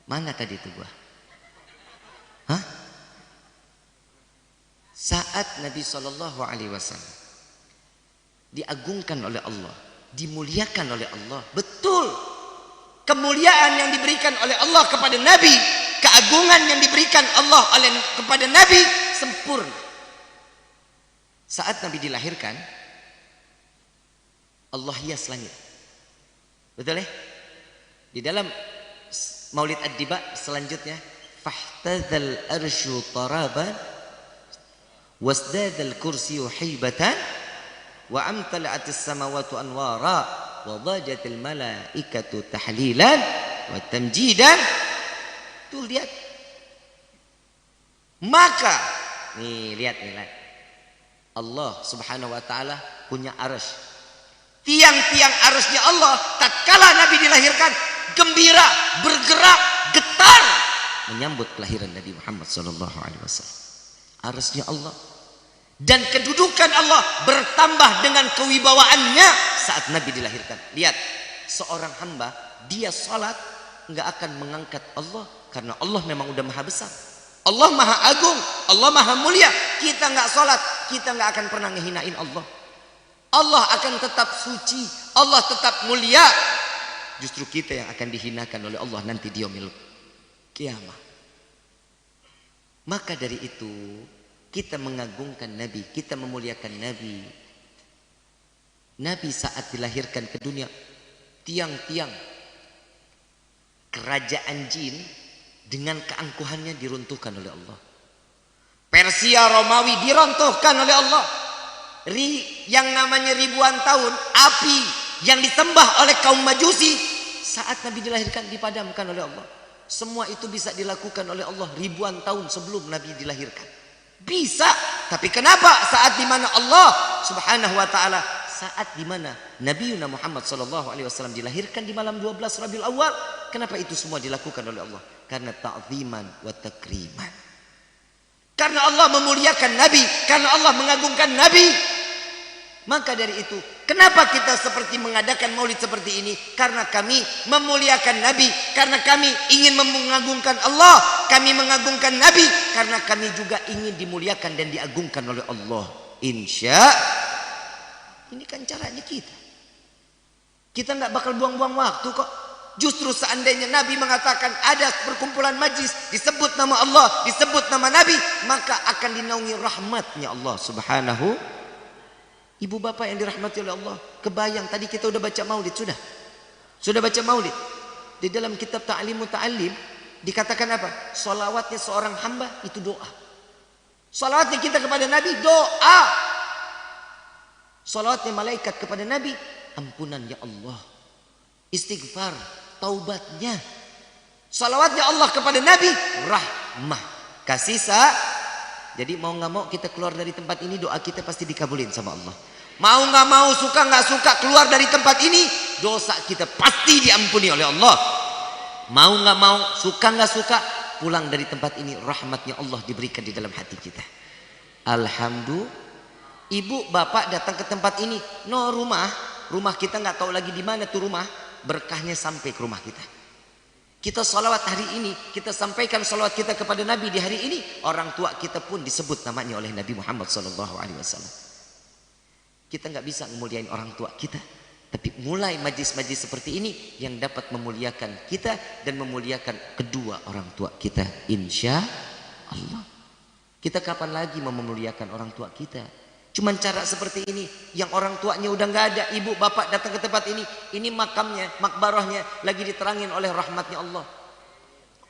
Mana tadi itu gua? Hah? Saat Nabi SAW diagungkan oleh Allah, dimuliakan oleh Allah, betul, kemuliaan yang diberikan oleh Allah kepada Nabi, keagungan yang diberikan Allah kepada Nabi sempurna. Saat Nabi dilahirkan, Allah hias langit, betul ya? Di dalam Maulid Ad-Diba selanjutnya, fahtadzal arsyu taraban wasdadal kursyu haibatan wa amtala'atis samawati anwara wa dhajatil malaikatu tahlilan wa tamjidan. Tuh lihat. Maka nih lihat. Allah Subhanahu wa taala punya arsy. Tiang-tiang arsy-nya Allah tatkala Nabi dilahirkan gembira, bergerak, getar menyambut kelahiran Nabi Muhammad sallallahu alaihi wasallam. Arsy-nya Allah dan kedudukan Allah bertambah dengan kewibawaannya saat Nabi dilahirkan. Lihat, seorang hamba dia salat enggak akan mengangkat Allah karena Allah memang udah maha besar. Allah maha agung, Allah maha mulia. Kita enggak salat, kita enggak akan pernah ngehinain Allah. Allah akan tetap suci, Allah tetap mulia. Justru kita yang akan dihinakan oleh Allah nanti di yaumil kiamah. Maka dari itu kita mengagungkan Nabi, kita memuliakan Nabi. Nabi saat dilahirkan ke dunia, tiang-tiang kerajaan jin dengan keangkuhannya diruntuhkan oleh Allah. Persia Romawi diruntuhkan oleh Allah. Yang namanya ribuan tahun api yang disembah oleh kaum Majusi saat Nabi dilahirkan dipadamkan oleh Allah. Semua itu bisa dilakukan oleh Allah ribuan tahun sebelum Nabi dilahirkan. Bisa, tapi kenapa saat dimana Allah Subhanahu wa taala, saat dimana Nabi Muhammad sallallahu alaihi wasallam dilahirkan di malam 12 Rabiul Awal, kenapa itu semua dilakukan oleh Allah? Karena ta'ziman wa takriman. Karena Allah memuliakan Nabi, karena Allah mengagungkan Nabi. Maka dari itu, kenapa kita seperti mengadakan maulid seperti ini? Karena kami memuliakan Nabi, karena kami ingin mengagungkan Allah, kami mengagungkan Nabi, karena kami juga ingin dimuliakan dan diagungkan oleh Allah. Insya ini kan caranya kita. Kita nggak bakal buang-buang waktu kok. Justru seandainya Nabi mengatakan ada perkumpulan majlis disebut nama Allah, disebut nama Nabi, maka akan dinaungi rahmatnya Allah Subhanahu. Ibu bapak yang dirahmati oleh Allah, kebayang tadi kita udah baca maulid, sudah baca maulid. Di dalam kitab Ta'limu Ta'alim dikatakan apa? Salawatnya seorang hamba itu doa. Salawatnya kita kepada Nabi doa. Salawatnya malaikat kepada Nabi ampunan ya Allah, istighfar, taubatnya. Salawatnya Allah kepada Nabi rahmah, kasih sayang. Jadi mau nggak mau kita keluar dari tempat ini, doa kita pasti dikabulin sama Allah. Mau nggak mau, suka nggak suka, keluar dari tempat ini, dosa kita pasti diampuni oleh Allah. Mau nggak mau, suka nggak suka, pulang dari tempat ini, rahmatnya Allah diberikan di dalam hati kita. Alhamdulillah. Ibu bapak datang ke tempat ini, no rumah kita nggak tahu lagi di mana tuh rumah, berkahnya sampai ke rumah kita. Kita sholawat hari ini, kita sampaikan sholawat kita kepada Nabi di hari ini, orang tua kita pun disebut namanya oleh Nabi Muhammad SAW. Kita nggak bisa memuliakan orang tua kita, tapi mulai majlis-majlis seperti ini yang dapat memuliakan kita dan memuliakan kedua orang tua kita, insya Allah. Kita kapan lagi mau memuliakan orang tua kita? Cuman cara seperti ini, yang orang tuanya udah nggak ada, ibu bapak datang ke tempat ini makamnya, makbarahnya lagi diterangin oleh rahmatnya Allah.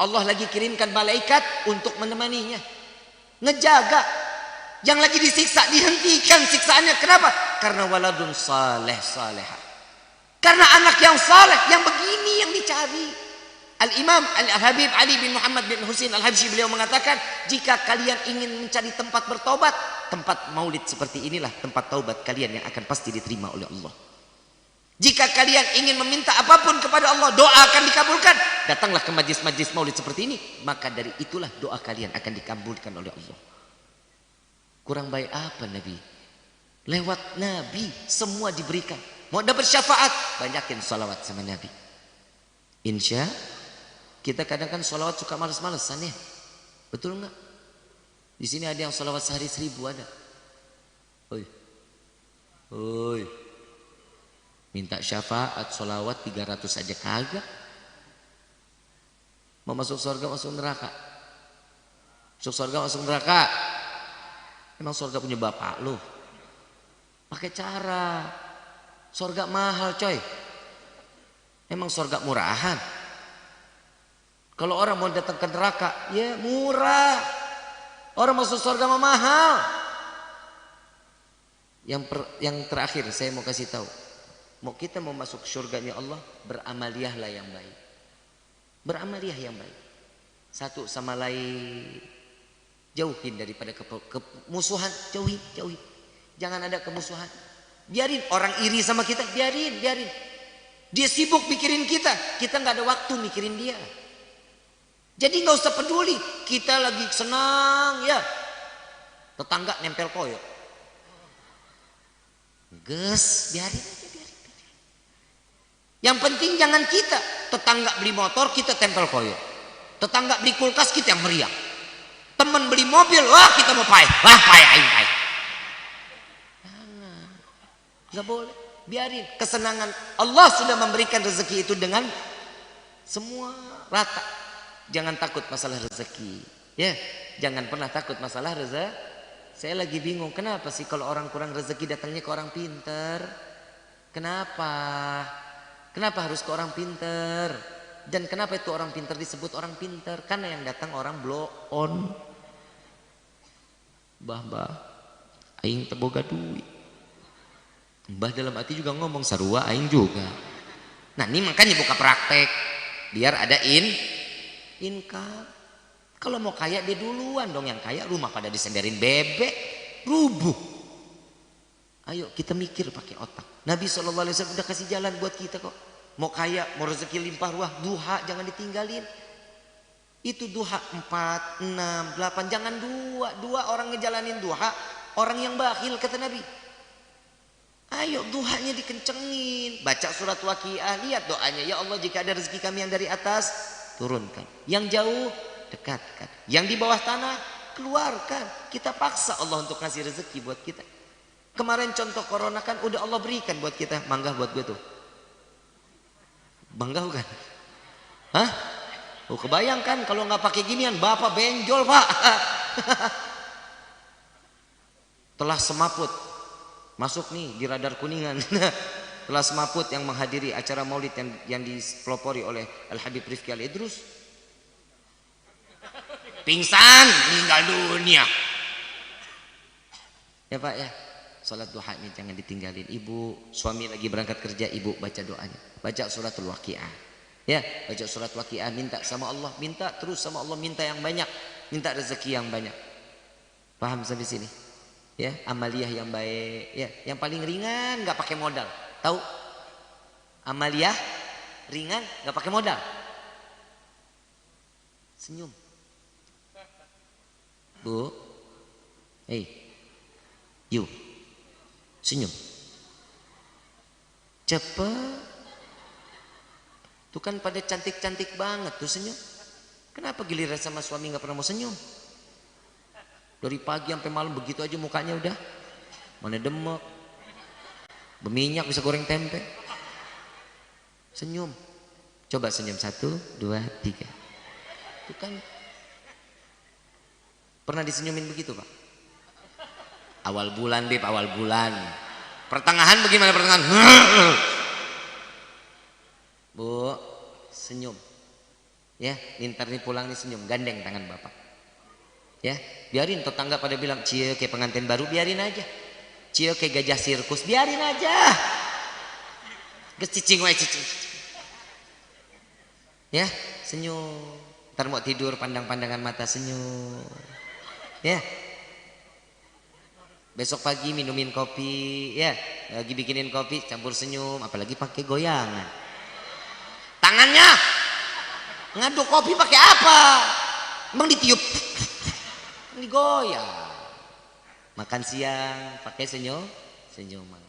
Allah lagi kirimkan malaikat untuk menemaninya, ngejaga. Yang lagi disiksa dihentikan siksaannya. Kenapa? Karena waladun saleh salehah. Karena anak yang saleh, yang begini yang dicari. Al-Imam Al-Habib Ali bin Muhammad bin Husain Al-Habsyi, beliau mengatakan, jika kalian ingin mencari tempat bertobat, tempat maulid seperti inilah tempat taubat kalian yang akan pasti diterima oleh Allah. Jika kalian ingin meminta apapun kepada Allah, doa akan dikabulkan, datanglah ke majlis-majlis maulid seperti ini, maka dari itulah doa kalian akan dikabulkan oleh Allah. Kurang baik apa Nabi? Lewat Nabi semua diberikan. Mau dapat syafaat, banyakin salawat sama Nabi. Insya kita kadang kan salawat suka males-malesan ya, betul nggak? Di sini ada yang salawat sehari 1000 ada. Oi, minta syafaat salawat 300 aja kagak. Mau masuk surga masuk neraka? Masuk surga masuk neraka? Emang surga punya bapak lo? Pakai cara. Surga mahal coy. Emang surga murahan? Kalau orang mau datang ke neraka, ya murah. Orang masuk surga mah mahal. Yang terakhir saya mau kasih tahu, kita mau masuk surganya Allah, beramaliahlah yang baik. Beramaliah yang baik. Satu sama lain, jauhin daripada kemusuhan, jauhi. Jangan ada kemusuhan. Biarin orang iri sama kita, biarin. Dia sibuk mikirin kita nggak ada waktu mikirin dia. Jadi nggak usah peduli, kita lagi senang ya, tetangga nempel koyo, biarin. Yang penting jangan kita, tetangga beli motor kita tempel koyo, tetangga beli kulkas kita yang meriang, teman beli mobil, wah kita mau payah. Nggak boleh, biarin. Kesenangan Allah sudah memberikan rezeki itu dengan semua rata. Jangan takut masalah rezeki, ya. Jangan pernah takut masalah rezeki. Saya lagi bingung, kenapa sih kalau orang kurang rezeki datangnya ke orang pinter? Kenapa? Kenapa harus ke orang pinter? Dan kenapa itu orang pinter disebut orang pinter? Karena yang datang orang blow on. Bah, aing teboga duit. Mbah dalam hati juga ngomong sarua aing juga. Nah ini makanya buka praktek biar ada income. Kalau mau kaya dia duluan dong, yang kaya rumah pada disenderin bebek rubuh. Ayo kita mikir pakai otak. Nabi SAW udah kasih jalan buat kita kok. Mau kaya, mau rezeki limpah ruah, duha jangan ditinggalin. Itu duha 4, 6, 8, jangan dua orang ngejalanin duha, orang yang bakhil kata Nabi. Ayo duhanya dikencengin, baca surat Waqiah, lihat doanya, ya Allah jika ada rezeki kami yang dari atas turunkan, yang jauh dekatkan, yang di bawah tanah keluarkan. Kita paksa Allah untuk kasih rezeki buat kita. Kemarin contoh corona kan udah Allah berikan buat kita. Bangga buat gue tuh, bangga bukan? Hah? Oh kebayangkan kalau nggak pakai ginian bapak benjol pak. Telah semaput masuk nih di radar Kuningan. Telah semaput yang menghadiri acara maulid yang dipelopori oleh Al-Habib Rifki Al-Idrus pingsan meninggal dunia ya pak ya. Salat duha ini jangan ditinggalin. Ibu suami lagi berangkat kerja, ibu baca doanya, baca suratul Waqiah ya, baca surat Waqiah, minta sama Allah, minta terus sama Allah, minta yang banyak, minta rezeki yang banyak. Paham sampai sini Ya, amaliyah yang baik, ya, yang paling ringan nggak pakai modal. Tahu? Amaliyah ringan nggak pakai modal. Senyum. Bu, hey, you, senyum. Cepet. Tuh kan pada cantik-cantik banget tuh senyum. Kenapa giliran sama suami nggak pernah mau senyum? Dari pagi sampai malam begitu aja mukanya udah. Mana demek. Berminyak bisa goreng tempe. Senyum. Coba senyum 1, 2, 3. Tuh kan. Pernah disenyumin begitu Pak? Awal bulan Beb, awal bulan. Pertengahan bagaimana pertengahan? Bu, senyum. Ya, ntar nih pulang nih senyum, gandeng tangan bapak. Ya, biarin tetangga pada bilang, cie kayak pengantin baru, biarin aja. Cie kayak gajah sirkus, biarin aja. Cicing wae cicing. Ya, senyum. Ntar mau tidur pandang-pandangan mata senyum. Ya. Besok pagi minumin kopi, ya. Lagi bikinin kopi campur senyum, apalagi pakai goyangan. Tangannya ngaduk kopi pakai apa? Emang ditiup, digoyang. Makan siang pakai senyuman.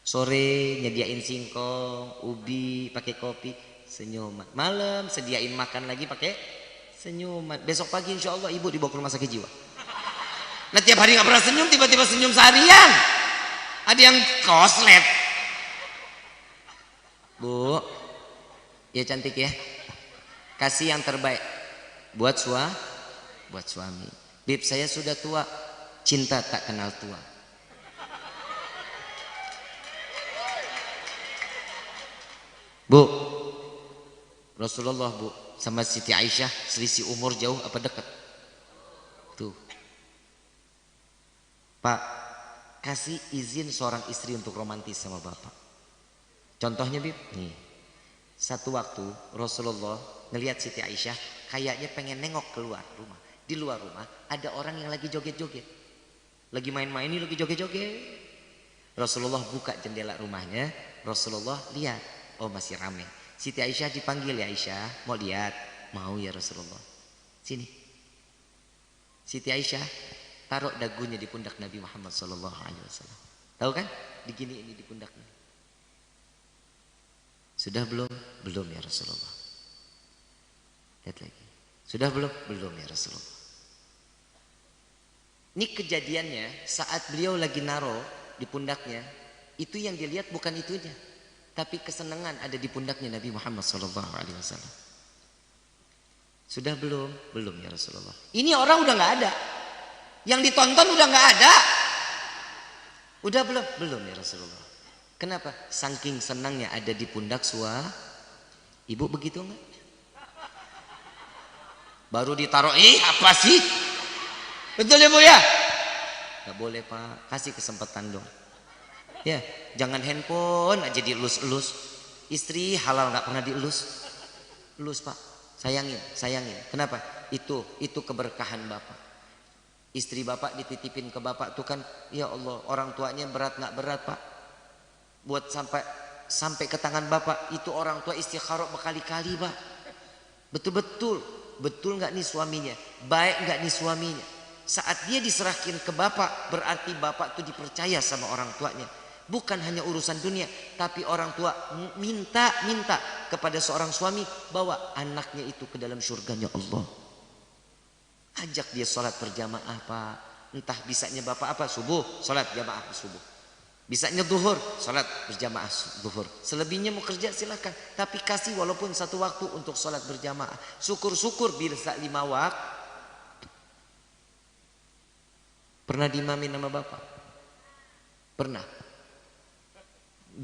Sore nyediain singkong, ubi pakai kopi, senyuman. Malam sediain makan lagi pakai senyuman. Besok pagi insya Allah ibu dibawa ke rumah sakit jiwa. Nah tiap hari nggak pernah senyum, tiba-tiba senyum seharian. Ada yang koslet. Bu, ya cantik ya. Kasih yang terbaik buat suami. Bib, saya sudah tua, cinta tak kenal tua. Bu, Rasulullah Bu sama Siti Aisyah selisih umur jauh apa dekat? Tuh. Pak, kasih izin seorang istri untuk romantis sama bapak. Contohnya Bib, nih. Satu waktu Rasulullah ngelihat Siti Aisyah kayaknya pengen nengok keluar rumah. Di luar rumah ada orang yang lagi joget-joget. Lagi main-main ini lagi joget-joget. Rasulullah buka jendela rumahnya. Rasulullah lihat, oh masih rame. Siti Aisyah dipanggil, ya Aisyah, mau lihat? Mau ya Rasulullah. Sini. Siti Aisyah taruh dagunya di pundak Nabi Muhammad SAW. Tahu kan? Digini ini di pundaknya. Sudah belum? Belum ya Rasulullah. Lihat lagi. Sudah belum? Belum ya Rasulullah. Ini kejadiannya saat beliau lagi naro di pundaknya. Itu yang dilihat bukan itunya, tapi kesenangan ada di pundaknya Nabi Muhammad SAW. Sudah belum? Belum ya Rasulullah. Ini orang udah nggak ada. Yang ditonton udah nggak ada. Udah belum? Belum ya Rasulullah. Kenapa? Saking senangnya ada di pundak ibu begitu enggak? Baru ditaruh, apa sih? Betul ya Bu ya? Enggak boleh Pak, kasih kesempatan dong. Ya, jangan handphone aja dielus-elus. Istri halal enggak pernah dielus. Elus Pak, sayangin. Kenapa? Itu keberkahan Bapak. Istri Bapak dititipin ke Bapak tuh kan, ya Allah, orang tuanya berat enggak berat Pak? Buat sampai ke tangan Bapak itu orang tua istikharah berkali-kali Pak. Betul nggak nih suaminya? Baik nggak nih suaminya? Saat dia diserahkan ke Bapak, berarti Bapak itu dipercaya sama orang tuanya. Bukan hanya urusan dunia, tapi orang tua minta kepada seorang suami bawa anaknya itu ke dalam surganya Allah. Ajak dia sholat berjamaah Pak. Entah bisanya Bapak apa, subuh sholat jamaah subuh. Bisanya zuhur, sholat berjamaah zuhur. Selebihnya mau kerja silakan, tapi kasih walaupun satu waktu untuk sholat berjamaah. Syukur-syukur bisa 5 waktu. Pernah diimamin sama Bapak? Pernah.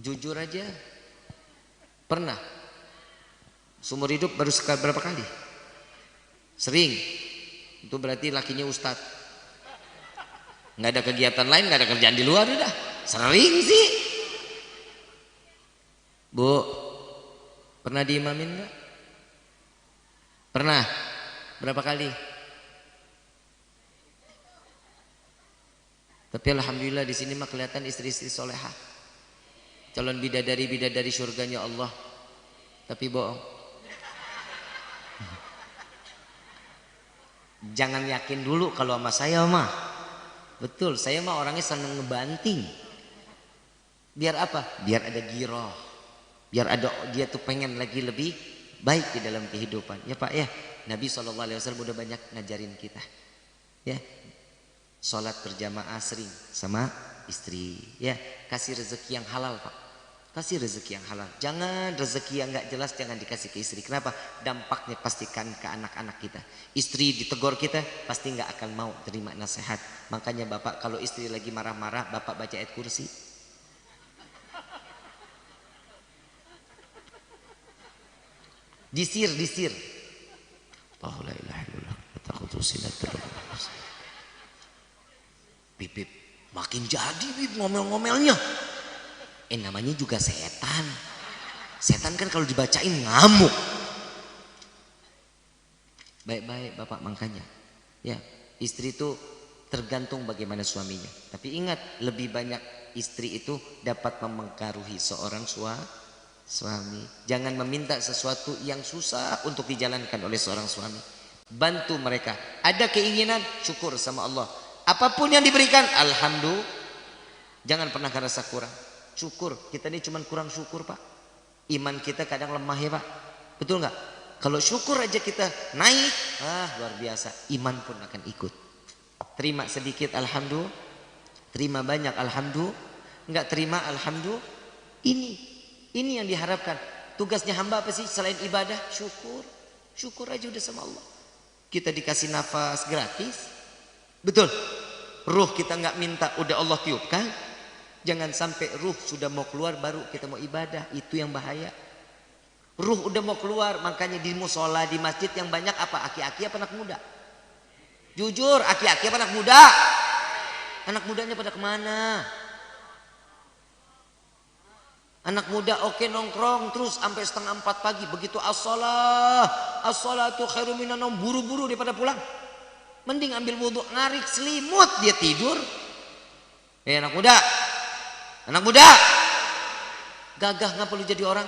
Jujur aja. Pernah. Seumur hidup baru berapa kali? Sering. Itu berarti lakinya ustadz. Nggak ada kegiatan lain, nggak ada kerjaan di luar udah. Sering sih. Bu, pernah diimamin enggak? Pernah. Berapa kali? Tapi alhamdulillah di sini mah kelihatan istri-istri solehah, calon bidadari surganya Allah. Tapi bohong. Jangan yakin dulu kalau sama saya mah. Betul, saya mah orangnya seneng ngebanting. Biar apa? Biar ada giroh. Biar ada dia tuh pengen lagi lebih baik di dalam kehidupan. Ya Pak ya, Nabi SAW udah banyak ngajarin kita. Ya, sholat berjamaah sering sama istri. Ya, kasih rezeki yang halal Pak. Kasih rezeki yang halal. Jangan rezeki yang nggak jelas jangan dikasih ke istri. Kenapa? Dampaknya pastikan ke anak-anak kita. Istri ditegur kita pasti nggak akan mau terima nasihat. Makanya Bapak kalau istri lagi marah-marah, Bapak baca ayat kursi. Disir. Allahu la ilaha illallah. Bib, makin jadi Bib ngomel-ngomelnya. Namanya juga setan. Setan kan kalau dibacain ngamuk. Baik-baik Bapak makanya. Ya, istri itu tergantung bagaimana suaminya. Tapi ingat, lebih banyak istri itu dapat mempengaruhi seorang suami. Jangan meminta sesuatu yang susah untuk dijalankan oleh seorang suami. Bantu mereka. Ada keinginan, syukur sama Allah. Apapun yang diberikan, alhamdulillah. Jangan pernah ngerasa kurang. Syukur, kita ini cuma kurang syukur Pak. Iman kita kadang lemah ya Pak. Betul nggak? Kalau syukur aja kita naik, luar biasa. Iman pun akan ikut. Terima sedikit alhamdulillah. Terima banyak alhamdulillah. Nggak terima alhamdulillah. Ini yang diharapkan. Tugasnya hamba apa sih selain ibadah? Syukur. Syukur aja udah sama Allah. Kita dikasih nafas gratis. Betul. Ruh kita nggak minta, udah Allah tiupkan. Jangan sampai ruh sudah mau keluar baru kita mau ibadah. Itu yang bahaya. Ruh udah mau keluar, makanya di musola, di masjid yang banyak apa? Aki-aki apa anak muda? Jujur, aki-aki apa anak muda? Anak mudanya pada kemana? Anak muda oke nongkrong terus sampai 3:30 pagi. Begitu as-salatu khairum minan naum, buru-buru daripada pulang. Mending ambil wudhu, ngarik selimut dia tidur. Anak muda. Anak muda, gagah ngapa lu jadi orang?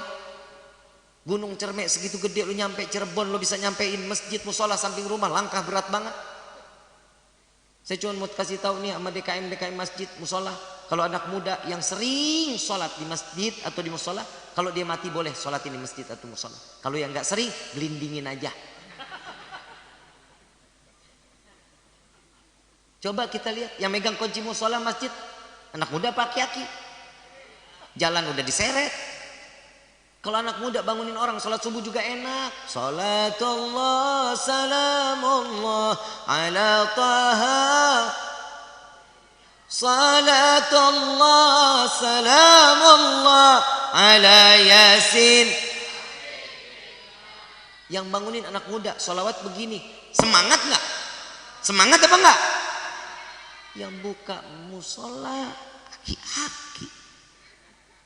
Gunung Cermek segitu gede lu nyampe Cirebon, lu bisa nyampein masjid musola samping rumah, langkah berat banget. Saya cuma mau kasih tahu nih sama DKM masjid musola, kalau anak muda yang sering sholat di masjid atau di musola, kalau dia mati boleh sholat di masjid atau musola. Kalau yang nggak sering, gelindingin aja. Coba kita lihat yang megang kunci musola masjid, anak muda apa aki-aki? Jalan udah diseret. Kalau anak muda bangunin orang sholat subuh juga enak. Salatullah salamullah ala taha. Salatullah salamullah ala yasin. Yang bangunin anak muda sholawat begini, semangat nggak? Semangat apa enggak? Yang buka musola aki-aki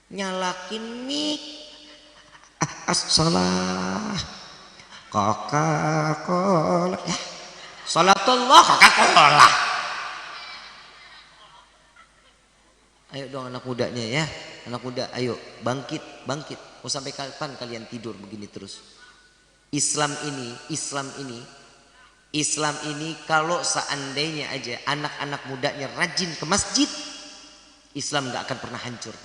nyalakin mik, as-salah Coca-Cola, salatullah Coca-Cola. Ayo dong anak mudanya ya, anak muda ayo bangkit. Mau sampai kapan kalian tidur begini terus? Islam ini kalau seandainya aja anak-anak mudanya rajin ke masjid, Islam gak akan pernah hancur.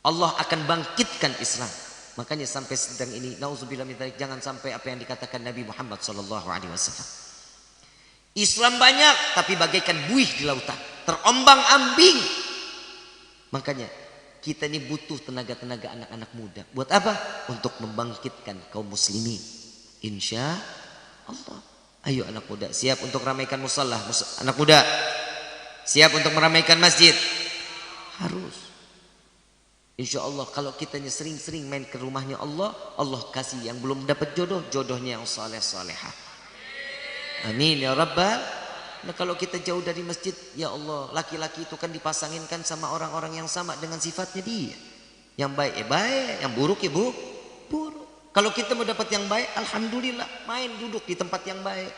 Allah akan bangkitkan Islam. Makanya sampai sedang ini, nauzubillah min dzalik, jangan sampai apa yang dikatakan Nabi Muhammad SAW. Islam banyak tapi bagaikan buih di lautan, terombang-ambing. Makanya kita ini butuh tenaga-tenaga anak-anak muda. Buat apa? Untuk membangkitkan kaum muslimin. Insya Allah. Ayo anak muda, siap untuk meramaikan musalla. Anak muda, siap untuk meramaikan masjid. Harus. Insya Allah kalau kitanya sering-sering main ke rumahnya Allah, Allah kasih yang belum dapat jodoh, jodohnya yang saleh-salehah. Amin ya Rabbal. Nah kalau kita jauh dari masjid, ya Allah, laki-laki itu kan dipasangin kan sama orang-orang yang sama dengan sifatnya dia. Yang baik ya baik, yang buruk ya buruk. Kalau kita mau dapat yang baik, alhamdulillah, main duduk di tempat yang baik.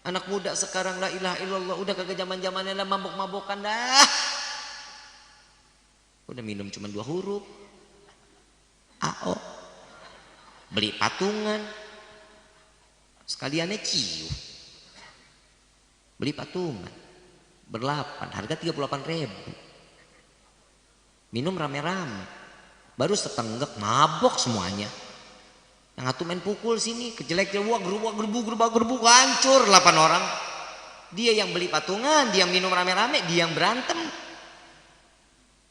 Anak muda sekarang la ilaha illallah udah kagak zaman-zamannya lah mabok-mabokan dah. Udah minum cuma 2 huruf. AO. Beli patungan. Sekaliannya ciu. Beli patungan. Berlapan, harga 38.000. Minum rame-rame. Baru setenggak mabok semuanya. Yang satu main pukul sini, kejelek-jelek, gerubuk, hancur 8 orang. Dia yang beli patungan, dia yang minum rame-rame, dia yang berantem.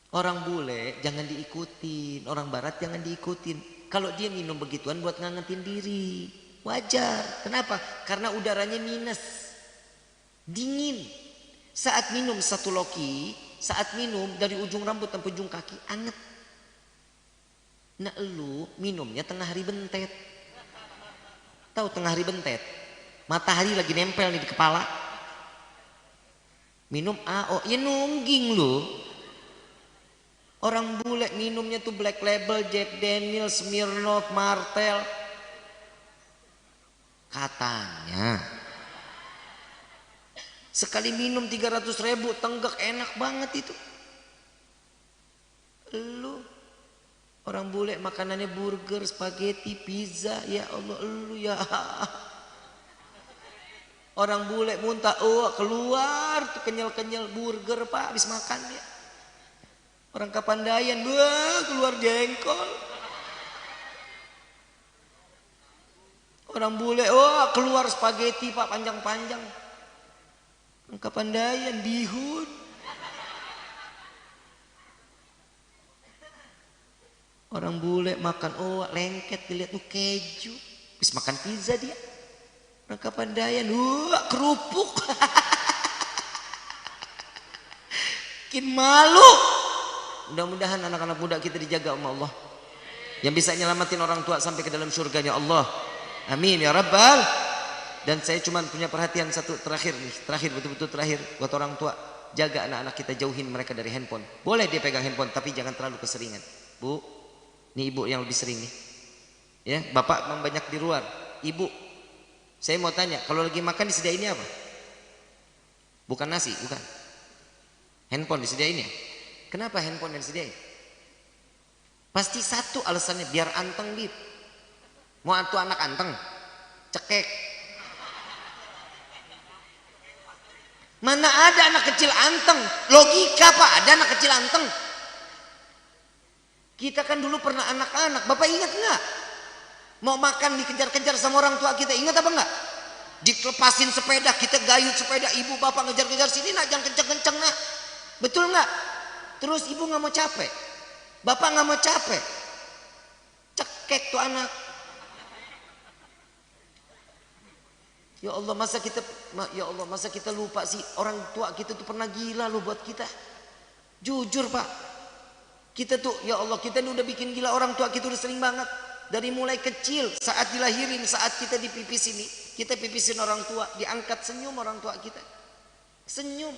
Orang bule jangan diikutin, orang barat jangan diikutin. Kalau dia minum begituan buat ngangetin diri, wajar. Kenapa? Karena udaranya minus, dingin. Saat minum 1 loki, saat minum dari ujung rambut sampai ujung kaki, anget. Nah lu minumnya tengah hari bentet. Tahu tengah hari bentet? Matahari lagi nempel nih di kepala. Minum AO, ya nungging lu. Orang bule minumnya tuh Black Label, Jack Daniels, Smirnoff, Martell. Katanya sekali minum 300.000 tenggak, enak banget itu. Lu orang bule makanannya burger, spaghetti, pizza, ya Allah lu ya. Orang bule muntah, oh keluar tuh kenyal-kenyal burger pak habis makan ya. Orang Kapandayan, wah keluar jengkol. Orang bule, oh keluar spaghetti pak panjang-panjang. Orang Kapandayan, bihun. Orang bule makan, oh lengket, dilihat tuh keju. Habis makan pizza dia. Orang Kapandayan, kerupuk. Bikin malu. Mudah-mudahan anak-anak muda kita dijaga sama Allah. Yang bisa nyelamatin orang tua sampai ke dalam surganya Allah. Amin ya Rabbal. Dan saya cuma punya perhatian satu terakhir nih. Terakhir, betul-betul terakhir. Buat orang tua. Jaga anak-anak kita, jauhin mereka dari handphone. Boleh dia pegang handphone, tapi jangan terlalu keseringan. Bu, ini ibu yang lebih sering nih. Ya, bapak memang banyak di luar. Ibu, saya mau tanya, kalau lagi makan disediainnya apa? Bukan nasi, bukan. Handphone disediain ya? Kenapa handphone yang disediain? Pasti satu alasannya biar anteng dit. Mau tuh anak anteng, cekek. Mana ada anak kecil anteng? Logika pak, ada anak kecil anteng. Kita kan dulu pernah anak-anak, bapak ingat nggak? Mau makan dikejar-kejar sama orang tua kita, ingat apa nggak? Dikelepasin sepeda, kita gayut sepeda, ibu bapak ngejar-ngejar sini nak, jangan kenceng-kenceng nak. Betul nggak? Terus ibu nggak mau capek, bapak nggak mau capek, cekek tuh anak. Ya Allah, masa kita lupa sih, orang tua kita tuh pernah gila loh buat kita. Jujur pak, kita tuh ya Allah, kita udah bikin gila orang tua kita udah sering banget. Dari mulai kecil, saat dilahirin, saat kita dipipisin nih, kita pipisin orang tua, diangkat senyum orang tua kita, senyum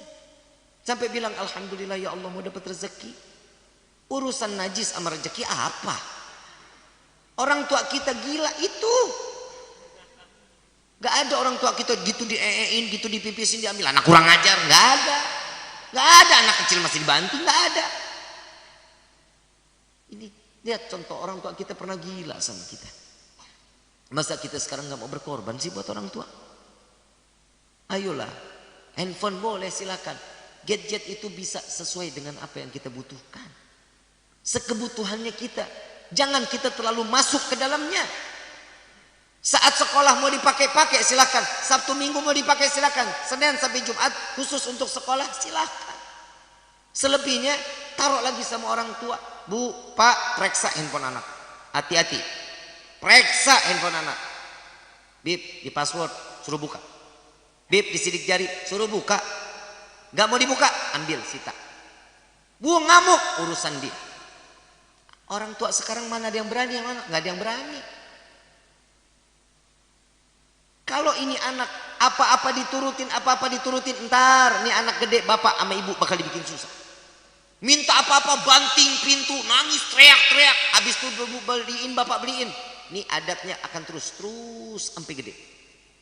sampai bilang alhamdulillah ya Allah mau dapat rezeki. Urusan najis sama rezeki apa? Orang tua kita gila itu. Gak ada orang tua kita gitu dieein, gitu dipipisin, diambil. Anak kurang ajar, gak ada. Gak ada anak kecil masih dibanting, gak ada. Ini lihat contoh orang tua kita pernah gila sama kita. Masa kita sekarang gak mau berkorban sih buat orang tua? Ayolah, handphone boleh silakan. Gadget itu bisa sesuai dengan apa yang kita butuhkan. Sekebutuhannya kita. Jangan kita terlalu masuk ke dalamnya. Saat sekolah mau dipakai-pakai silakan. Sabtu Minggu mau dipakai silakan. Senin sampai Jumat khusus untuk sekolah silakan. Selebihnya taruh lagi sama orang tua. Bu, Pak, periksa handphone anak. Hati-hati. Periksa handphone anak. Bip, di password, suruh buka. Bip, di sidik jari, suruh buka. Gak mau dibuka, ambil, sita. Bu, ngamuk, urusan dia. Orang tua sekarang mana ada yang berani, yang mana? Gak ada yang berani. Kalau ini anak apa-apa diturutin, entar nih anak gede bapak sama ibu bakal dibikin susah. Minta apa-apa banting pintu, nangis teriak-teriak, habis itu beliin bapak beliin. Ini adatnya akan terus sampai gede.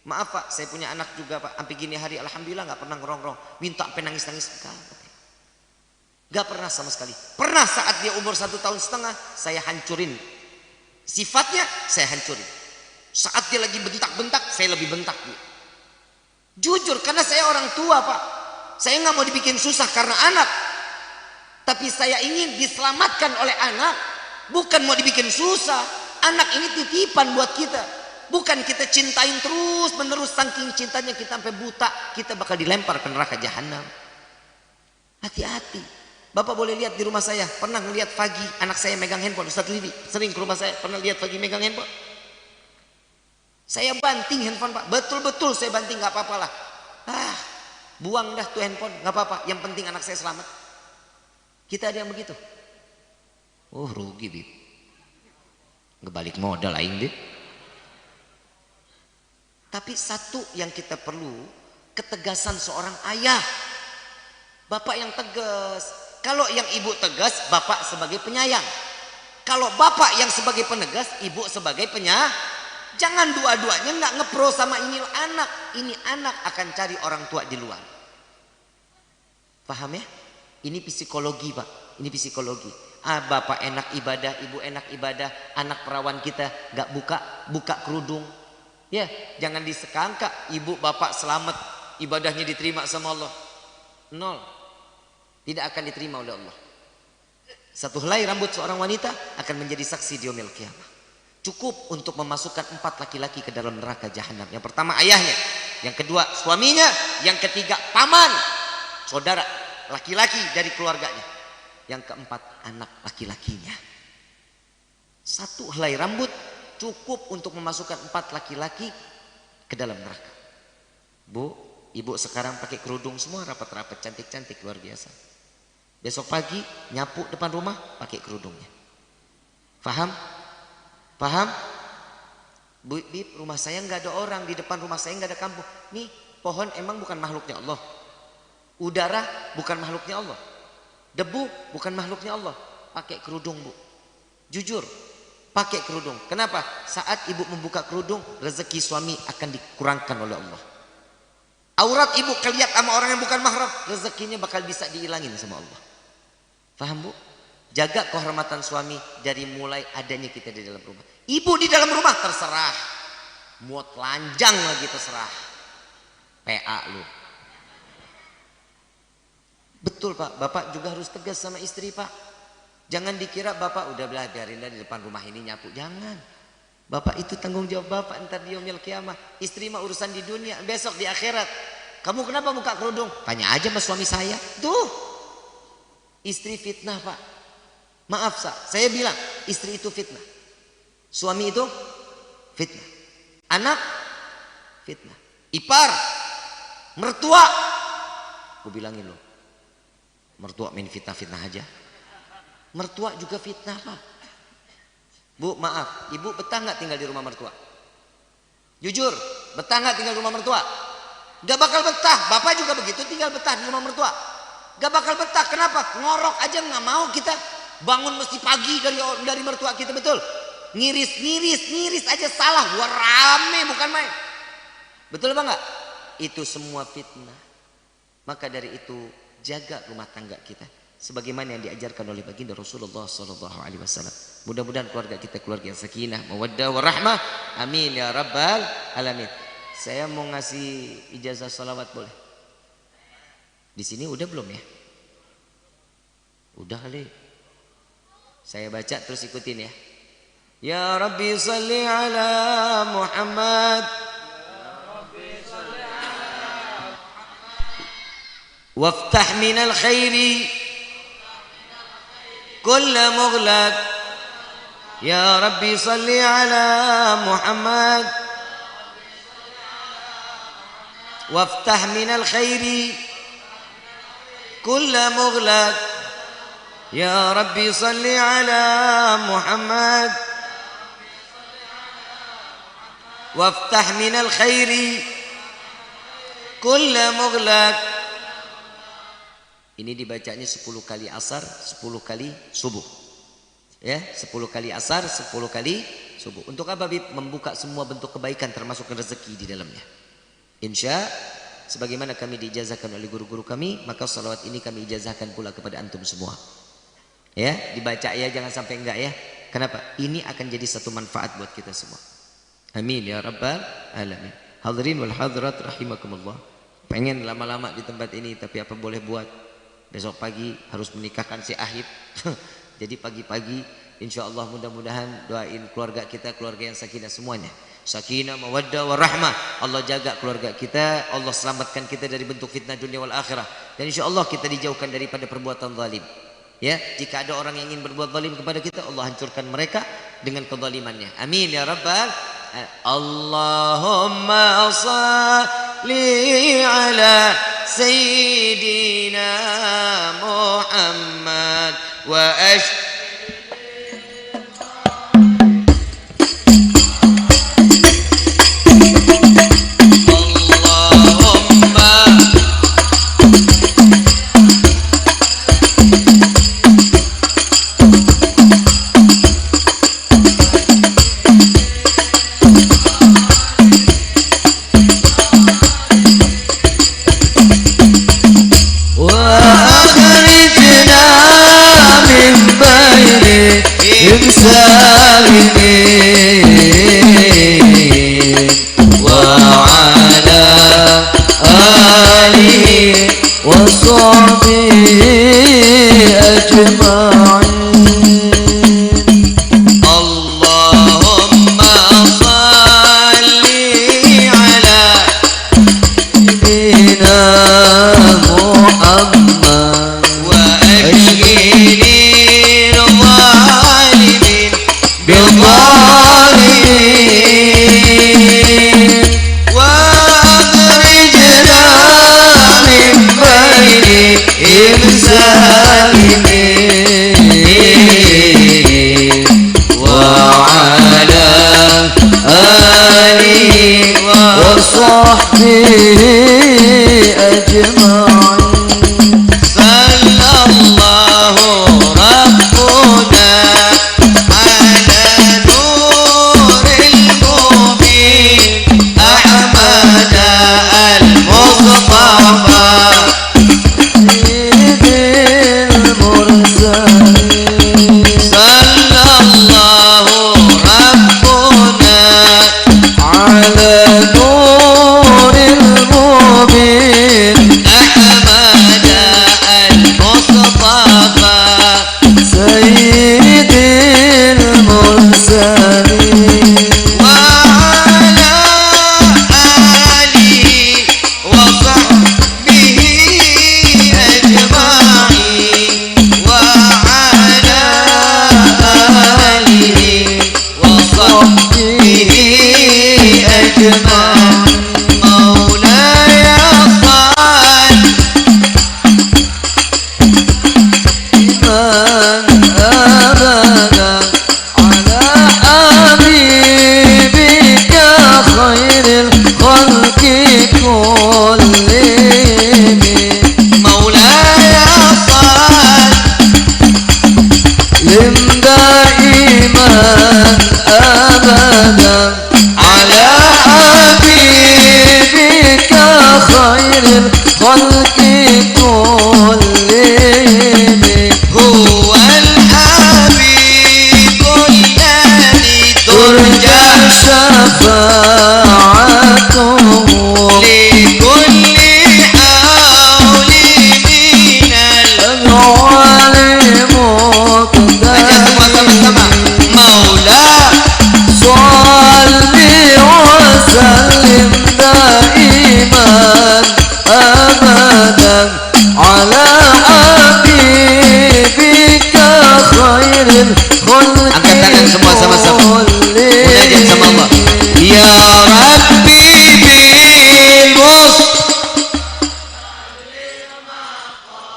Maaf Pak, saya punya anak juga Pak, sampai gini hari alhamdulillah nggak pernah ngerongrong, minta sampai nangis-nangis, nggak pernah sama sekali. Pernah saat dia umur 1,5 tahun, saya hancurin sifatnya, saya hancurin. Saat dia lagi bentak-bentak, saya lebih bentak dia. Jujur, karena saya orang tua Pak, saya nggak mau dibikin susah karena anak, tapi saya ingin diselamatkan oleh anak, bukan mau dibikin susah. Anak ini titipan buat kita. Bukan kita cintain terus menerus, saking cintanya kita sampai buta, kita bakal dilempar ke neraka jahanam. Hati-hati. Bapak boleh lihat di rumah saya, pernah ngelihat Fagi anak saya megang handphone. Ustaz Lidi sering ke rumah saya, pernah lihat Fagi megang handphone. Saya banting handphone Pak, betul-betul saya banting, nggak apa-apa lah. Buang dah tuh handphone, nggak apa-apa. Yang penting anak saya selamat. Kita ada yang begitu. Oh rugi Bib, ngebalik modal aing Bib. Tapi satu yang kita perlu, ketegasan seorang ayah. Bapak yang tegas. Kalau yang ibu tegas, bapak sebagai penyayang. Kalau bapak yang sebagai penegas, ibu sebagai penyayang. Jangan dua-duanya nggak ngepro sama ini anak. Ini anak akan cari orang tua di luar. Paham ya? Ini psikologi Pak. Ini psikologi. Bapak enak ibadah, ibu enak ibadah, anak perawan kita nggak buka kerudung. Ya, jangan disekangka ibu bapak selamat, ibadahnya diterima sama Allah. Nol. Tidak akan diterima oleh Allah. Satu helai rambut seorang wanita akan menjadi saksi di yaumil qiyamah. Cukup untuk memasukkan 4 laki-laki ke dalam neraka jahanam. Yang pertama ayahnya, yang kedua suaminya, yang ketiga paman, saudara laki-laki dari keluarganya, yang keempat anak laki-lakinya. Satu helai rambut cukup untuk memasukkan 4 laki-laki ke dalam neraka. Bu, ibu sekarang pakai kerudung semua, rapat-rapat, cantik-cantik, luar biasa. Besok pagi nyapu depan rumah pakai kerudungnya. Paham? Paham? Bu, Bib, rumah saya nggak ada orang, di depan rumah saya nggak ada kampung. Nih pohon emang bukan makhluknya Allah. Udara bukan makhluknya Allah. Debu bukan makhluknya Allah. Pakai kerudung Bu. Jujur. Pakai kerudung. Kenapa? Saat ibu membuka kerudung, rezeki suami akan dikurangkan oleh Allah. Aurat ibu kelihatan sama orang yang bukan mahram, rezekinya bakal bisa dihilangin sama Allah. Paham Bu? Jaga kehormatan suami dari mulai adanya kita di dalam rumah. Ibu di dalam rumah terserah. Muat lanjang lagi terserah. PA lu. Betul Pak, Bapak juga harus tegas sama istri Pak. Jangan dikira Bapak udah biarin di depan rumah ini nyapu. Jangan. Bapak itu tanggung jawab Bapak ntar di yaumil qiyamah. Istri mah urusan di dunia, besok di akhirat. Kamu kenapa buka kerudung? Tanya aja sama suami saya. Tuh. Istri fitnah Pak. Maaf saya bilang istri itu fitnah. Suami itu fitnah. Anak fitnah. Ipar, mertua. Gue bilangin loh. Mertua main fitnah-fitnah aja. Mertua juga fitnah Pak. Bu maaf, ibu betah nggak tinggal di rumah mertua? Jujur, betah nggak tinggal di rumah mertua? Gak bakal betah. Bapak juga begitu, tinggal betah di rumah mertua. Gak bakal betah. Kenapa? Ngorok aja nggak mau kita. Bangun mesti pagi dari mertua kita, betul? Ngiris aja salah. Gua rame bukan main. Betul apa enggak? Itu semua fitnah. Maka dari itu jaga rumah tangga kita sebagaimana yang diajarkan oleh baginda Rasulullah SAW. Mudah-mudahan keluarga kita keluarga yang sakinah, mawaddah, warahmah. Amin ya rabbal alamin. Saya mau ngasih ijazah salawat boleh? Di sini udah belum ya? Udah kali. Saya baca terus ikutin ya. Ya Rabbi salli ala Muhammad. Waftah minal khairi kulla mughlaq. Ya Rabbi salli ala Muhammad. Waftah minal khairi kulla mughlaq. Ya Rabbi salli ala Muhammad. Waftah minal khairi kulla mughlaq. Ini dibacanya 10 kali asar, 10 kali subuh. Ya, 10 kali asar, 10 kali subuh. Untuk apa Bib? Membuka semua bentuk kebaikan termasuk rezeki di dalamnya. Insya sebagaimana kami diijazahkan oleh guru-guru kami, maka salawat ini kami ijazahkan pula kepada antum semua. Ya, dibaca ya, jangan sampai enggak ya. Kenapa? Ini akan jadi satu manfaat buat kita semua. Amin ya rabbal alamin. Hadirin wal hadirat rahimakumullah. Pengen lama-lama di tempat ini, tapi apa boleh buat. Besok pagi harus menikahkan si Ahib. Jadi pagi-pagi insyaallah mudah-mudahan doain keluarga kita, keluarga yang sakinah semuanya. Sakinah, mawaddah, warahmah. Allah jaga keluarga kita, Allah selamatkan kita dari bentuk fitnah dunia wal akhirah. Dan insyaallah kita dijauhkan daripada perbuatan zalim. Ya, jika ada orang yang ingin berbuat zalim kepada kita, Allah hancurkan mereka dengan kezalimannya. Amin ya rabbal. Allahumma shalli ala sayyidina Muhammad wa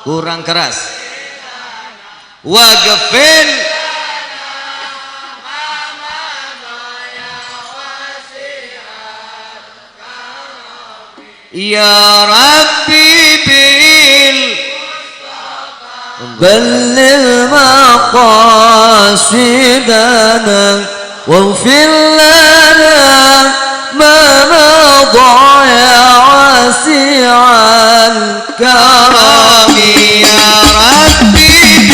kurang keras. Waghfir ya Rabbi bil ballil maqasidana waghfir lana ma madha ya كرامي يا ربي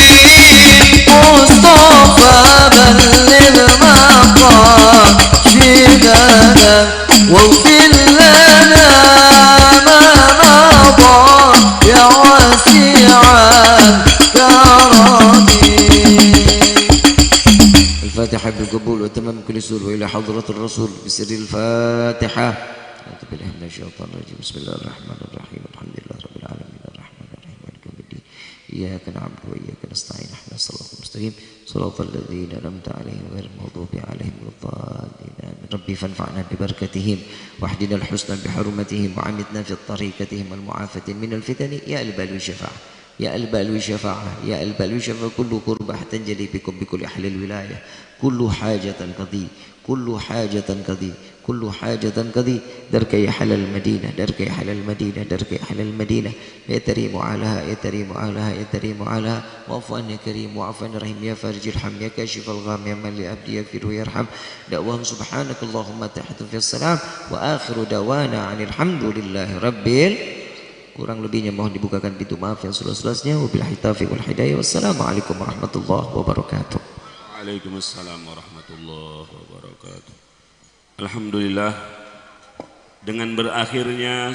بالمصطفى بلغ مقاصدنا واغفر لنا ما مضى يا واسع الكرم. الفاتحة بالقبول وتمام كل سور وإلى حضرة الرسول بسر الفاتحة. أعوذ بالله من الشيطان الرجيم. بسم الله الرحمن الرحيم. الحمد لله رب العالمين الرحمن الرحيم مالك يوم الدين إياك نعبد وإياك نستعين اهدنا الصراط المستقيم صراط الذين أنعمت عليهم غير المغضوب عليهم ولا الضالين آمين. ربي فانفعنا ببركتهم واهدنا الحسنى بحرمتهم وعمتنا في طريقتهم المعافاة من الفتن يا البال والشفاعة يا البال والشفاعة يا البال والشفاعة. كل قربة تنجلي بكم بكل أهل الولاية كل حاجة قضي كل حاجة قضي كل حاجة قضي درك يا حل المدينة درك يا حل المدينة درك يا حل المدينة يا تريم علىها يا تريم علىها يا تريم علىها واعف عنا يا كريم واعف عنا رحيم يا فارج الحم يا كاشف الغام يا من لعبدي يغفر ويرحم. دعواهم سبحانك اللهم تحت في السلام وآخر دعوانا عن الحمد لله ربbil. Kurang lebihnya mohon dibukakan pintu maaf yang seluas-luasnya. Wabillahi taufiq wal hidayah. Wassalamualaikum warahmatullahi wabarakatuh. Waalaikumsalam warahmatullahi wabarakatuh. Alhamdulillah, dengan berakhirnya